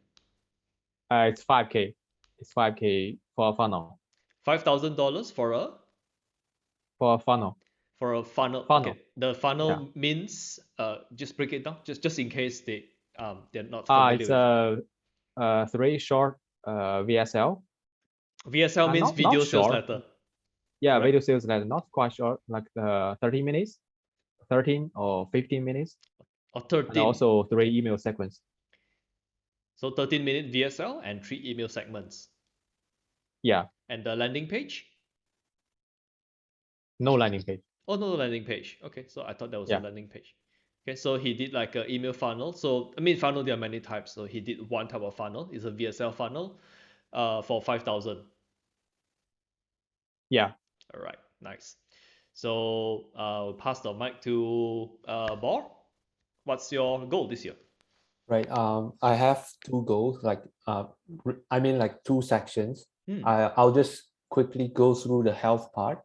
it's 5K. It's 5K for a funnel. $5,000 for a For a funnel. funnel. Funnel. Okay, the funnel Yeah. means just break it down, just in case they're not familiar It's with. 3 short VSL. VSL means Not video sales short. letter. Yeah, right? video sales letter, not quite short, like 30 minutes, 13 or 15 minutes, Or and 13. also 3 email sequence. So 13-minute VSL and 3 email segments. Yeah, And the landing page? no landing page. Oh, no landing page. Okay, so I thought that was a Yeah. landing page. Okay, so he did like an email funnel. So I mean, funnel there are many types. So he did one type of funnel. It's a VSL funnel, for 5,000. Yeah. All right, nice. So I'll pass the mic to Bor. What's your goal this year? Right. I have two goals, like I mean like two sections. I'll just quickly go through the health part.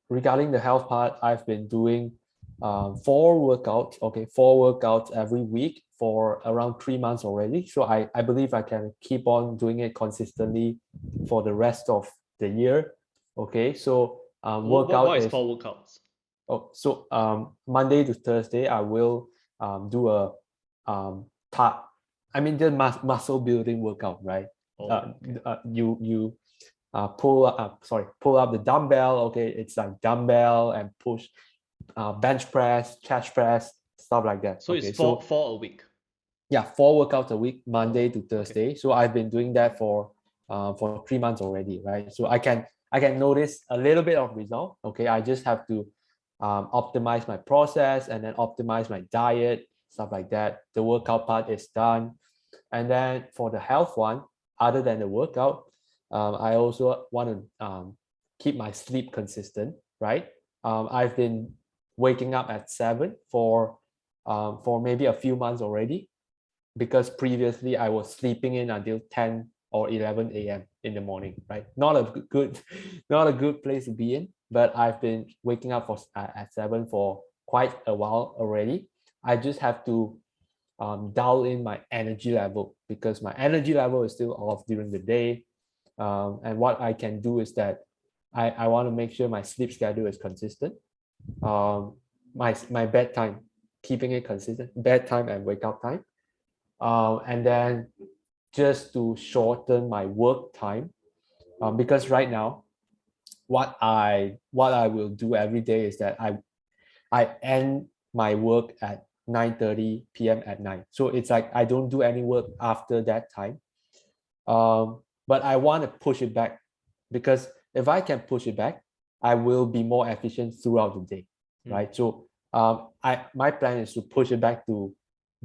Regarding the health part, I've been doing 4 workouts. Okay, 4 workouts every week for around 3 months already. So I believe I can keep on doing it consistently for the rest of the year. Okay, so workout What is is 4 workouts? so Monday to Thursday I will do a I mean the muscle building workout, right? You pull up the dumbbell. Okay, it's like dumbbell and push, bench press, chest press, stuff like that. So okay, it's four a week. Yeah, 4 workouts a week, Monday to Thursday. So I've been doing that for 3 months already, right? So I can notice a little bit of result. Okay, I just have to optimize my process and then optimize my diet, stuff like that. The workout part is done, and then for the health one, other than the workout, I also want to keep my sleep consistent, right? I've been waking up at 7 for maybe a few months already, because previously I was sleeping in until 10 or 11 a.m. in the morning, right? Not a good place to be in, but I've been waking up at 7 for quite a while already. I just have to dial in my energy level, because my energy level is still off during the day. And what I can do is that I want to make sure my sleep schedule is consistent. My bedtime, keeping it consistent, bedtime and wake up time. And then just to shorten my work time, because right now what I will do every day is that I end my work at 9:30 p.m. at night. So it's like I don't do any work after that time. But I want to push it back, because if I can push it back, I will be more efficient throughout the day, right? So my plan is to push it back to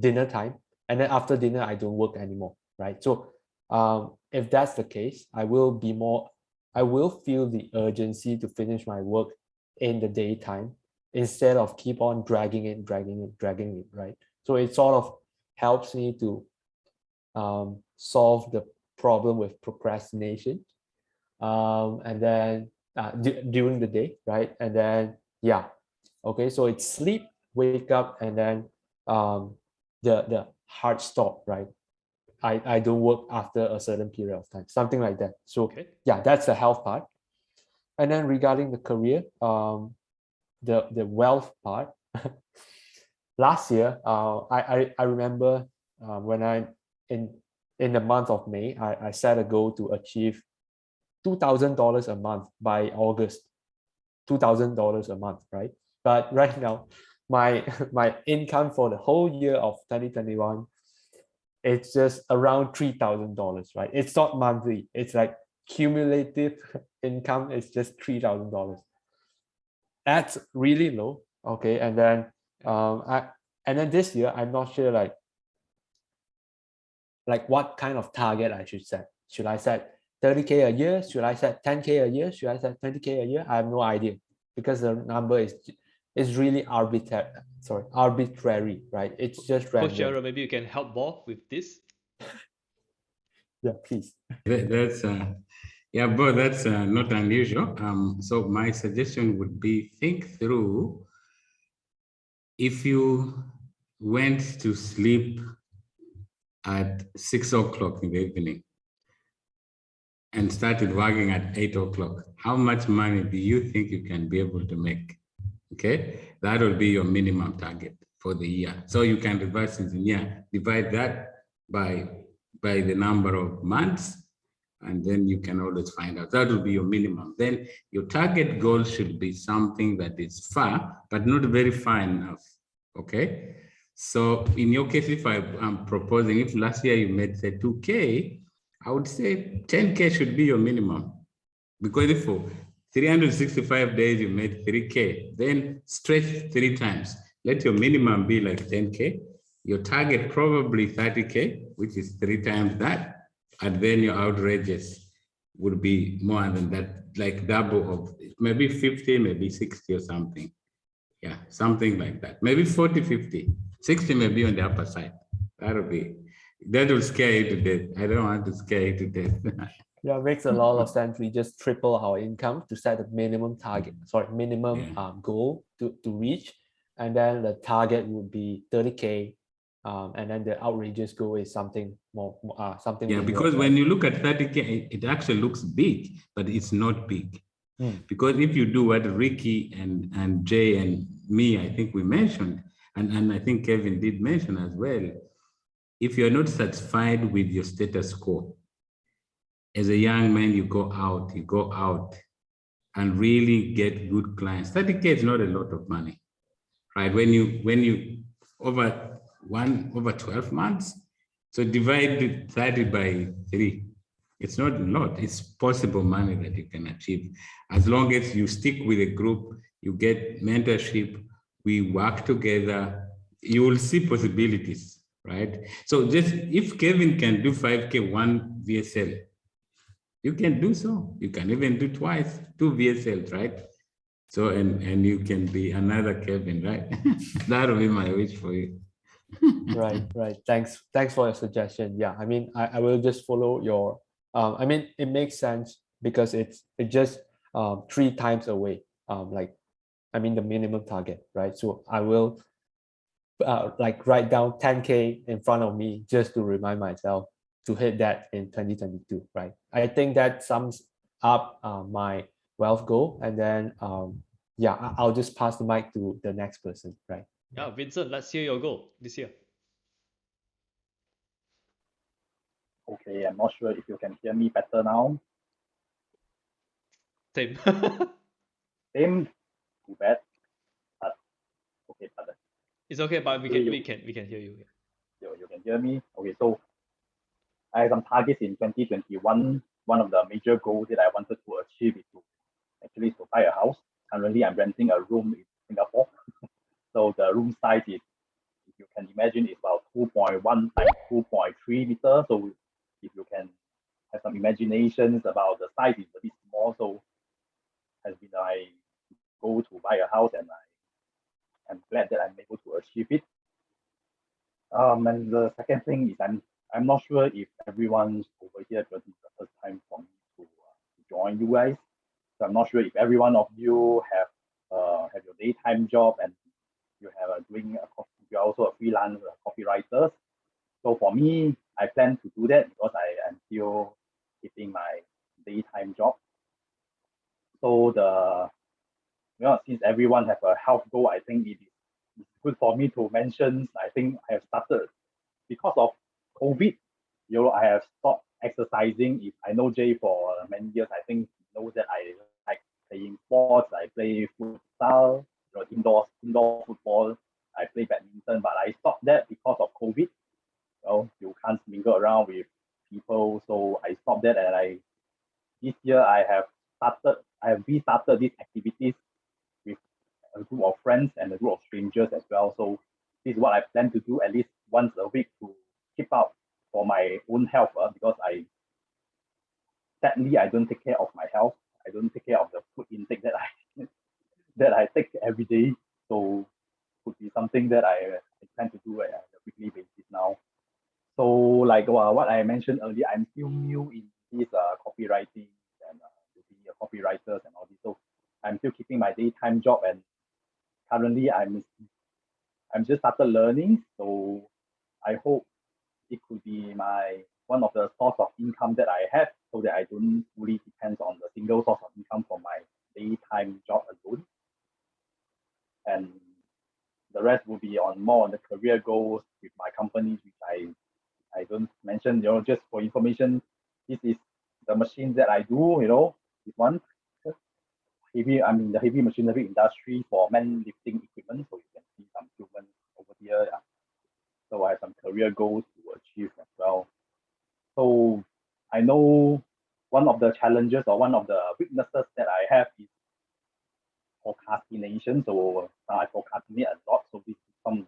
dinner time, and then after dinner I don't work anymore, right? So if that's the case, I will feel the urgency to finish my work in the daytime, instead of keep on dragging it, right? So it sort of helps me to solve the problem with procrastination, and then during the day, right? And then okay, so it's sleep, wake up, and then the hard stop, right? I don't work after a certain period of time, something like that. So that's the health part. And then regarding the career, the wealth part, last year, I remember when I in the month of May, I set a goal to achieve $2,000 a month by August. $2,000 a month, right? But right now, my income for the whole year of 2021, it's just around $3,000, right? It's not monthly. It's like cumulative income is just $3,000. That's really low. Okay, and then this year I'm not sure like what kind of target I should set. Should I set 30K a year? Should I set 10K a year? Should I set 20K a year? I have no idea, because the number is it's really arbitrary, right? It's just Coach random. Gerald, maybe you can help Bo with this. Yeah, please. That's yeah, but that's not unusual. So my suggestion would be think through if you went to sleep at 6 o'clock in the evening and started working at 8 o'clock, how much money do you think you can be able to make? Okay, that will be your minimum target for the year. So you can reverse engineer, divide that by the number of months, and then you can always find out. That will be your minimum. Then your target goal should be something that is far, but not very far enough. Okay. So in your case, if I'm proposing, if last year you made say 2K, I would say 10K should be your minimum. Because if for 365 days you made 3K, then stretch 3 times. Let your minimum be like 10K. Your target probably 30K, which is 3 times that. And then your outrageous would be more than that, like double of maybe 50, maybe 60 or something. Yeah, something like that. Maybe 40, 50. 60 may be on the upper side. That will scare you to death. I don't want to scare you to death. Yeah, it makes a lot of sense. We just triple our income to set a minimum target, minimum goal to reach. And then the target would be 30K. And then the outrageous goal is something more, something. Yeah, because when you look at 30K, it actually looks big, but it's not big. Because if you do what Ricky and Jay and me, I think we mentioned, and I think Kevin did mention as well, if you're not satisfied with your status quo, as a young man, you go out and really get good clients. 30K is not a lot of money, right? When you over 12 months, so divide 30 by 3. It's not a lot. It's possible money that you can achieve. As long as you stick with a group, you get mentorship, we work together, you will see possibilities, right? So just if Kevin can do 5K, 1 VSL, you can do so. You can even do twice, 2 VSLs, right? So, and you can be another Kevin, right? That'll be my wish for you. Right. Thanks for your suggestion. Yeah, I mean, I will just follow your, I mean, it makes sense because it's just 3 times away. Like, I mean, the minimum target, right? So I will like write down 10K in front of me just to remind myself to hit that in 2022, right? I think that sums up my wealth goal. And then, yeah, I'll just pass the mic to the next person, right? Yeah, Vincent, let's hear your goal this year. Okay, I'm not sure if you can hear me better now. Same. Same, too bad. But okay, but It's okay, but we can hear you. you can hear me. Okay, so I have some targets in 2021. One of the major goals that I wanted to achieve is to buy a house. Currently, I'm renting a room in Singapore. So the room size is, if you can imagine, is about 2.1 times 2.3 meters. So if you can have some imaginations about the size, is a bit small. So has been I go to buy a house, and I'm glad that I'm able to achieve it. And the second thing is I'm not sure if everyone's over here, because it's the first time for me to join you guys. So I'm not sure if every one of you have your daytime job, and you have you're also a freelance copywriter. So for me, I plan to do that because I am still keeping my daytime job. So since everyone have a health goal, I think it is good for me to mention. I think I have started because of COVID. I have stopped exercising. If I know Jay for many years, I think he knows that I like playing sports. I play futsal, indoor football. I play badminton, but I stopped that because of COVID. You can't mingle around with people, so I stopped that. And this year I have restarted these activities with a group of friends and a group of strangers as well. So this is what I plan to do at least once a week to keep up for my own health, because sadly I don't take care of my health. I don't take care of the food intake that I take every day. So could be something that I intend to do at a weekly basis now. So like what I mentioned earlier, I'm still new in this copywriting and to be a copywriter and all this. So I'm still keeping my daytime job, and currently I'm just started learning. So I hope it could be one of the source of income that I have, so that I don't fully depend on the single source of income from my daytime job alone. And the rest will be more on the career goals with my companies, which I don't mention, just for information. This is the machines that I do, this one. I'm in the heavy machinery industry for man lifting equipment, so you can see some equipment over here. Yeah. So I have some career goals to achieve as well. So I know one of the challenges or one of the weaknesses that I have is procrastination. So I procrastinate a lot. So this is one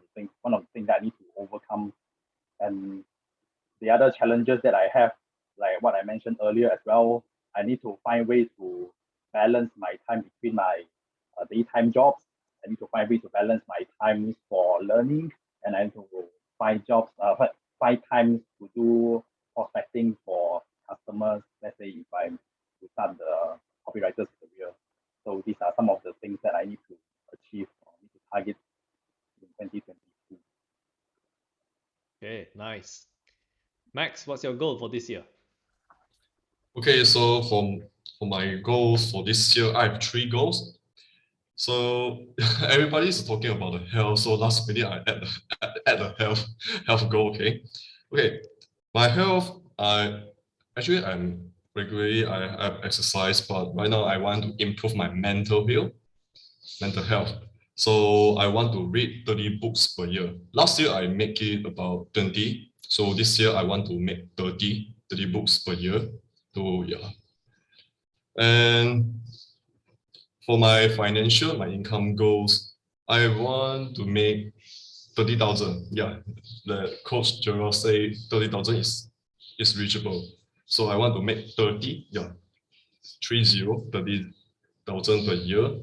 of the things that I need to overcome. And the other challenges that I have, like what I mentioned earlier as well, I need to find ways to balance my time between my daytime jobs. I need to find ways to balance my time for learning, and I need to find time to do prospecting for customers. Let's say if I'm to start the copywriter's career. So these are some of the things that I need to achieve or need to target in 2022. Okay, nice. Max, what's your goal for this year? Okay, so for my goals for this year, I have 3 goals. So everybody's talking about the health. So last minute I add the health goal. Okay, my health. I'm regularly I have exercise, but right now I want to improve my mental health. So I want to read 30 books per year. Last year I make it about 20. So this year I want to make 30 books per year. So yeah. And for my income goals, I want to make 30,000. Yeah, the coach Gerald say 30,000 is reachable. So I want to make 30. Yeah, 30,000 per year.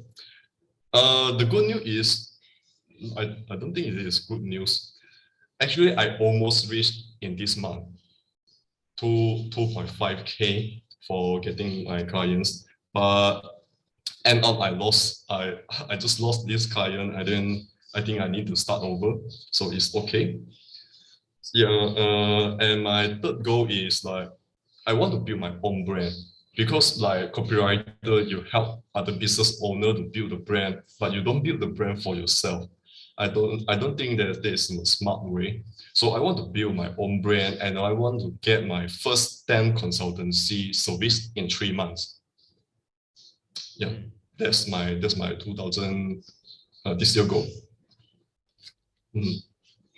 The good news is I don't think it is good news. Actually, I almost reached in this month 2.5K for getting my clients, but end up I just lost this client. I think I need to start over, so it's okay. Yeah, and my third goal is like I want to build my own brand, because like copywriter, you help other business owner to build the brand, but you don't build the brand for yourself. I don't think that is a smart way. So I want to build my own brand, and I want to get my first 10 consultancy service in 3 months. Yeah, that's my 2000 this year goal.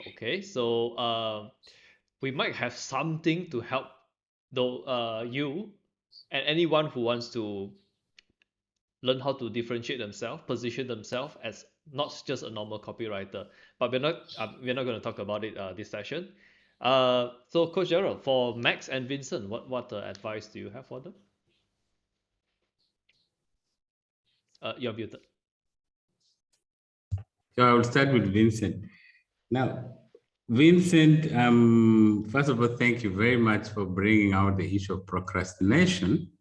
Okay, so we might have something to help you and anyone who wants to learn how to differentiate themselves, position themselves as not just a normal copywriter. But we're not going to talk about it this session. So Coach Gerald, for Max and Vincent, what advice do you have for them? You're muted. So I will start with Vincent. Now, Vincent, first of all, thank you very much for bringing out the issue of procrastination.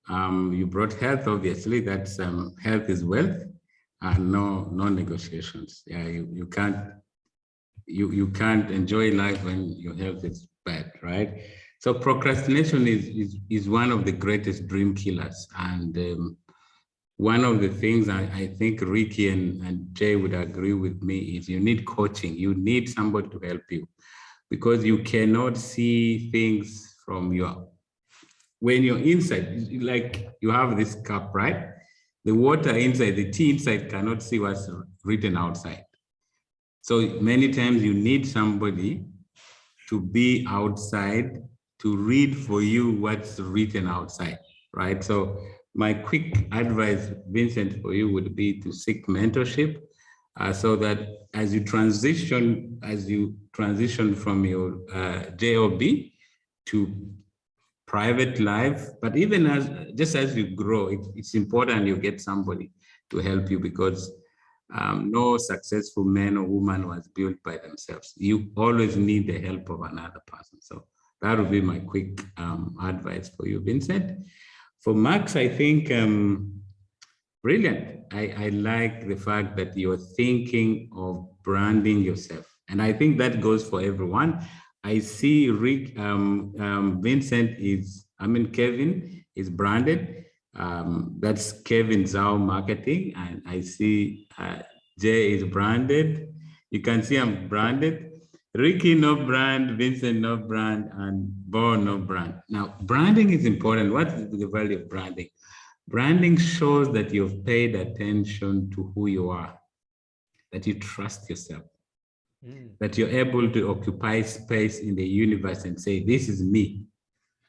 You brought health, obviously. That's health is wealth, and no negotiations. Yeah, you can't enjoy life when your health is bad, right? So procrastination is one of the greatest dream killers, and one of the things I think Ricky and Jay would agree with me is you need coaching. You need somebody to help you, because you cannot see things from when you're inside. Like you have this cup, right? The water inside, the tea inside cannot see what's written outside. So many times you need somebody to be outside to read for you what's written outside, right? So my quick advice, Vincent, for you would be to seek mentorship, so that as you transition from your job to private life, but even just as you grow, it's important you get somebody to help you, because No successful man or woman was built by themselves. You always need the help of another person. So that would be my quick advice for you, Vincent. For Max, I think brilliant. I like the fact that you're thinking of branding yourself. And I think that goes for everyone. I see Vincent Kevin is branded. That's Kevin Zhao Marketing. And I see Jay is branded. You can see I'm branded. Ricky, no brand. Vincent, no brand. And Bo, no brand. Now, branding is important. What is the value of branding? Branding shows that you've paid attention to who you are, that you trust yourself, that you're able to occupy space in the universe and say, this is me,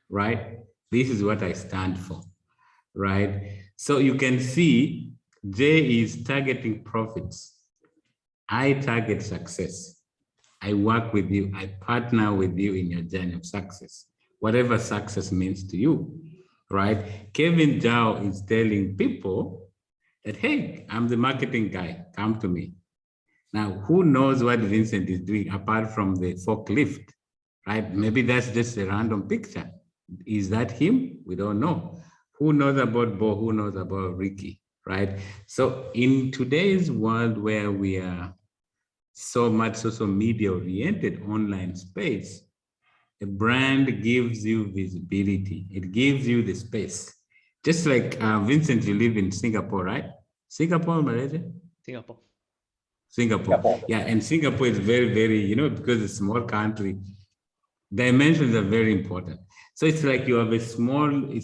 right? This is what I stand for, right? So you can see Jay is targeting profits. I target success. I work with you. I partner with you in your journey of success, whatever success means to you, right? Kevin Zhao is telling people that, hey, I'm the marketing guy, come to me. Now, who knows what Vincent is doing apart from the forklift, right? Maybe that's just a random picture. Is that him? We don't know. Who knows about Bo? Who knows about Ricky, right? So in today's world where we are so much social media oriented online space, a brand gives you visibility. It gives you the space. Just like Vincent, you live in Singapore, right? Singapore, Malaysia? Singapore. Singapore. Yeah, and Singapore is very, very, because it's a small country, dimensions are very important. So it's like you have it's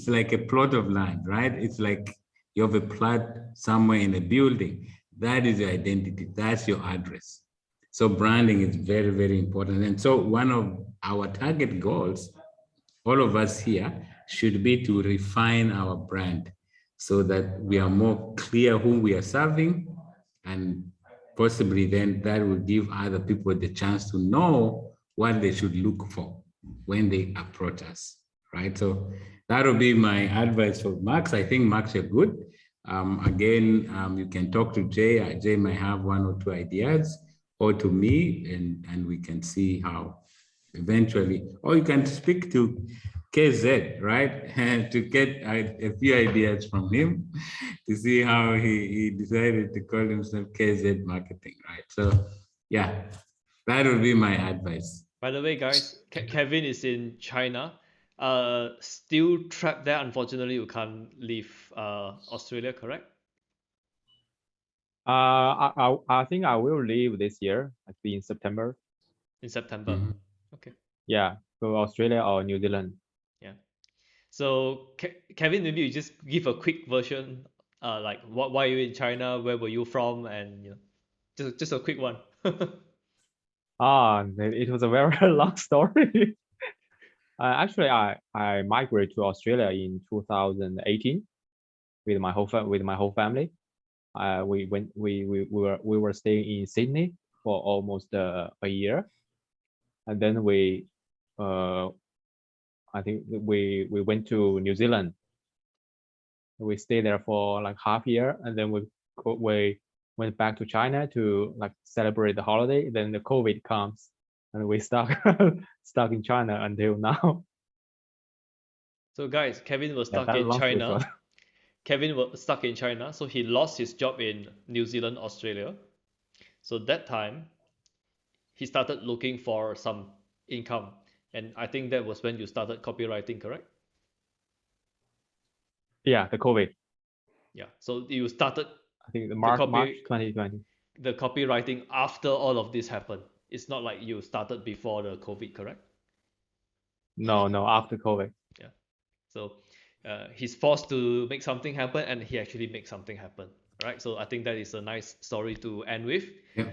like a plot of land, right? It's like you have a plot somewhere in a building. That is your identity. That's your address. So branding is very, very important. And so one of our target goals, all of us here, should be to refine our brand so that we are more clear who we are serving, and possibly then that will give other people the chance to know what they should look for when they approach us, right? So that will be my advice for Max. I think Max, you're good. Again, you can talk to Jay. Jay might have one or two ideas, or to me, and we can see how eventually, or you can speak to KZ, right? And to get a few ideas from him to see how he decided to call himself KZ Marketing, right? So yeah, that would be my advice. By the way, guys, Kevin is in China. Still trapped there. Unfortunately, you can't leave Australia, correct? I think I will leave this year, actually in September. In September. Mhm. Okay. Yeah, go Australia or New Zealand. Yeah. So Kevin, maybe you just give a quick version, like why are you in China? Where were you from? And just a quick one. It was a very long story. Actually, I migrated to Australia in 2018 with my whole family. We were staying in Sydney for almost a year, and then I think we went to New Zealand. We stayed there for like half year, and then we went back to China to like celebrate the holiday. Then the COVID comes, and we stuck stuck in China until now. So guys, Kevin was stuck that in long story China. short. Kevin was stuck in China, so he lost his job in New Zealand, Australia. So that time, he started looking for some income, and I think that was when you started copywriting, correct? Yeah, the COVID. Yeah. So you started I think the March 2020. the copywriting after all of this happened. It's not like you started before the COVID, correct? No, after COVID. Yeah. So he's forced to make something happen, and he actually makes something happen, right? So I think that is a nice story to end with. Yeah.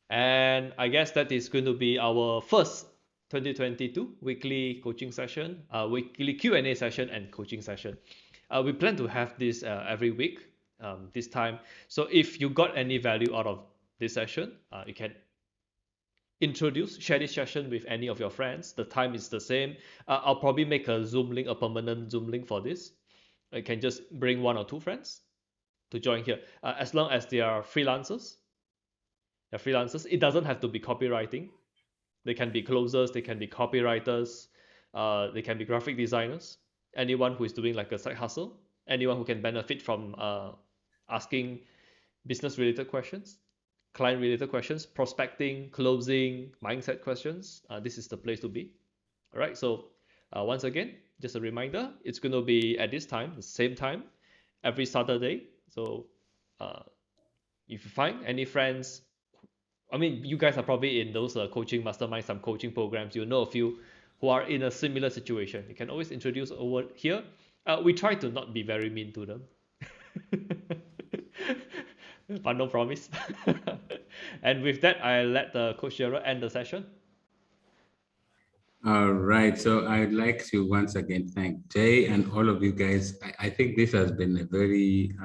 And I guess that is going to be our first 2022 weekly coaching session, weekly Q&A session and coaching session. We plan to have this every week this time. So if you got any value out of this session, you can share this session with any of your friends. The time is the same. I'll probably make a Zoom link, a permanent Zoom link for this. You can just bring one or two friends to join here, as long as they are freelancers. They're freelancers. It doesn't have to be copywriting. They can be closers, they can be copywriters, they can be graphic designers. Anyone who is doing like a side hustle, anyone who can benefit from asking business-related questions, client-related questions, prospecting, closing, mindset questions. This is the place to be. All right. So once again, just a reminder, it's going to be at this time, the same time, every Saturday. So if you find any friends, I mean, you guys are probably in those coaching masterminds, some coaching programs. You know a few who are in a similar situation. You can always introduce over here. We try to not be very mean to them, but no promise. And with that, I let the Coach Gerald end the session. All right. So I'd like to once again thank Jay and all of you guys. I think this has been a very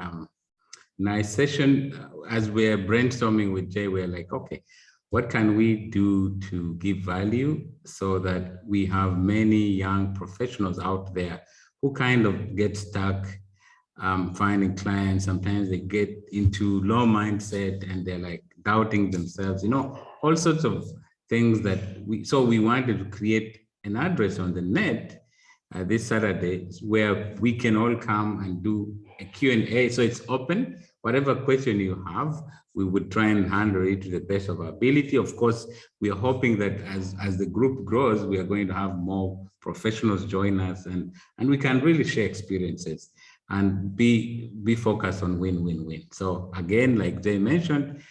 nice session. As we're brainstorming with Jay, we're like, okay, what can we do to give value so that we have many young professionals out there who kind of get stuck finding clients. Sometimes they get into low mindset and they're like doubting themselves, all sorts of things that we wanted to create an address on the net this Saturday where we can all come and do a Q&A. So it's open. Whatever question you have, we would try and handle it to the best of our ability. Of course, we are hoping that as the group grows, we are going to have more professionals join us and we can really share experiences and be focused on win-win-win. So again, like Jay mentioned,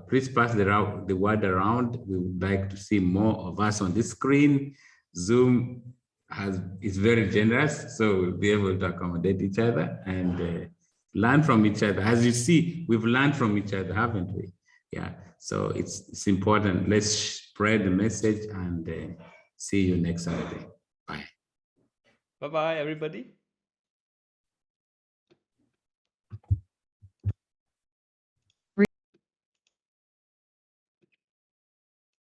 please pass the word around. We would like to see more of us on this screen. Zoom is very generous, so we'll be able to accommodate each other and learn from each other. As you see, we've learned from each other, haven't we? Yeah, so it's important. Let's spread the message and see you next Saturday. Bye. Bye-bye, everybody.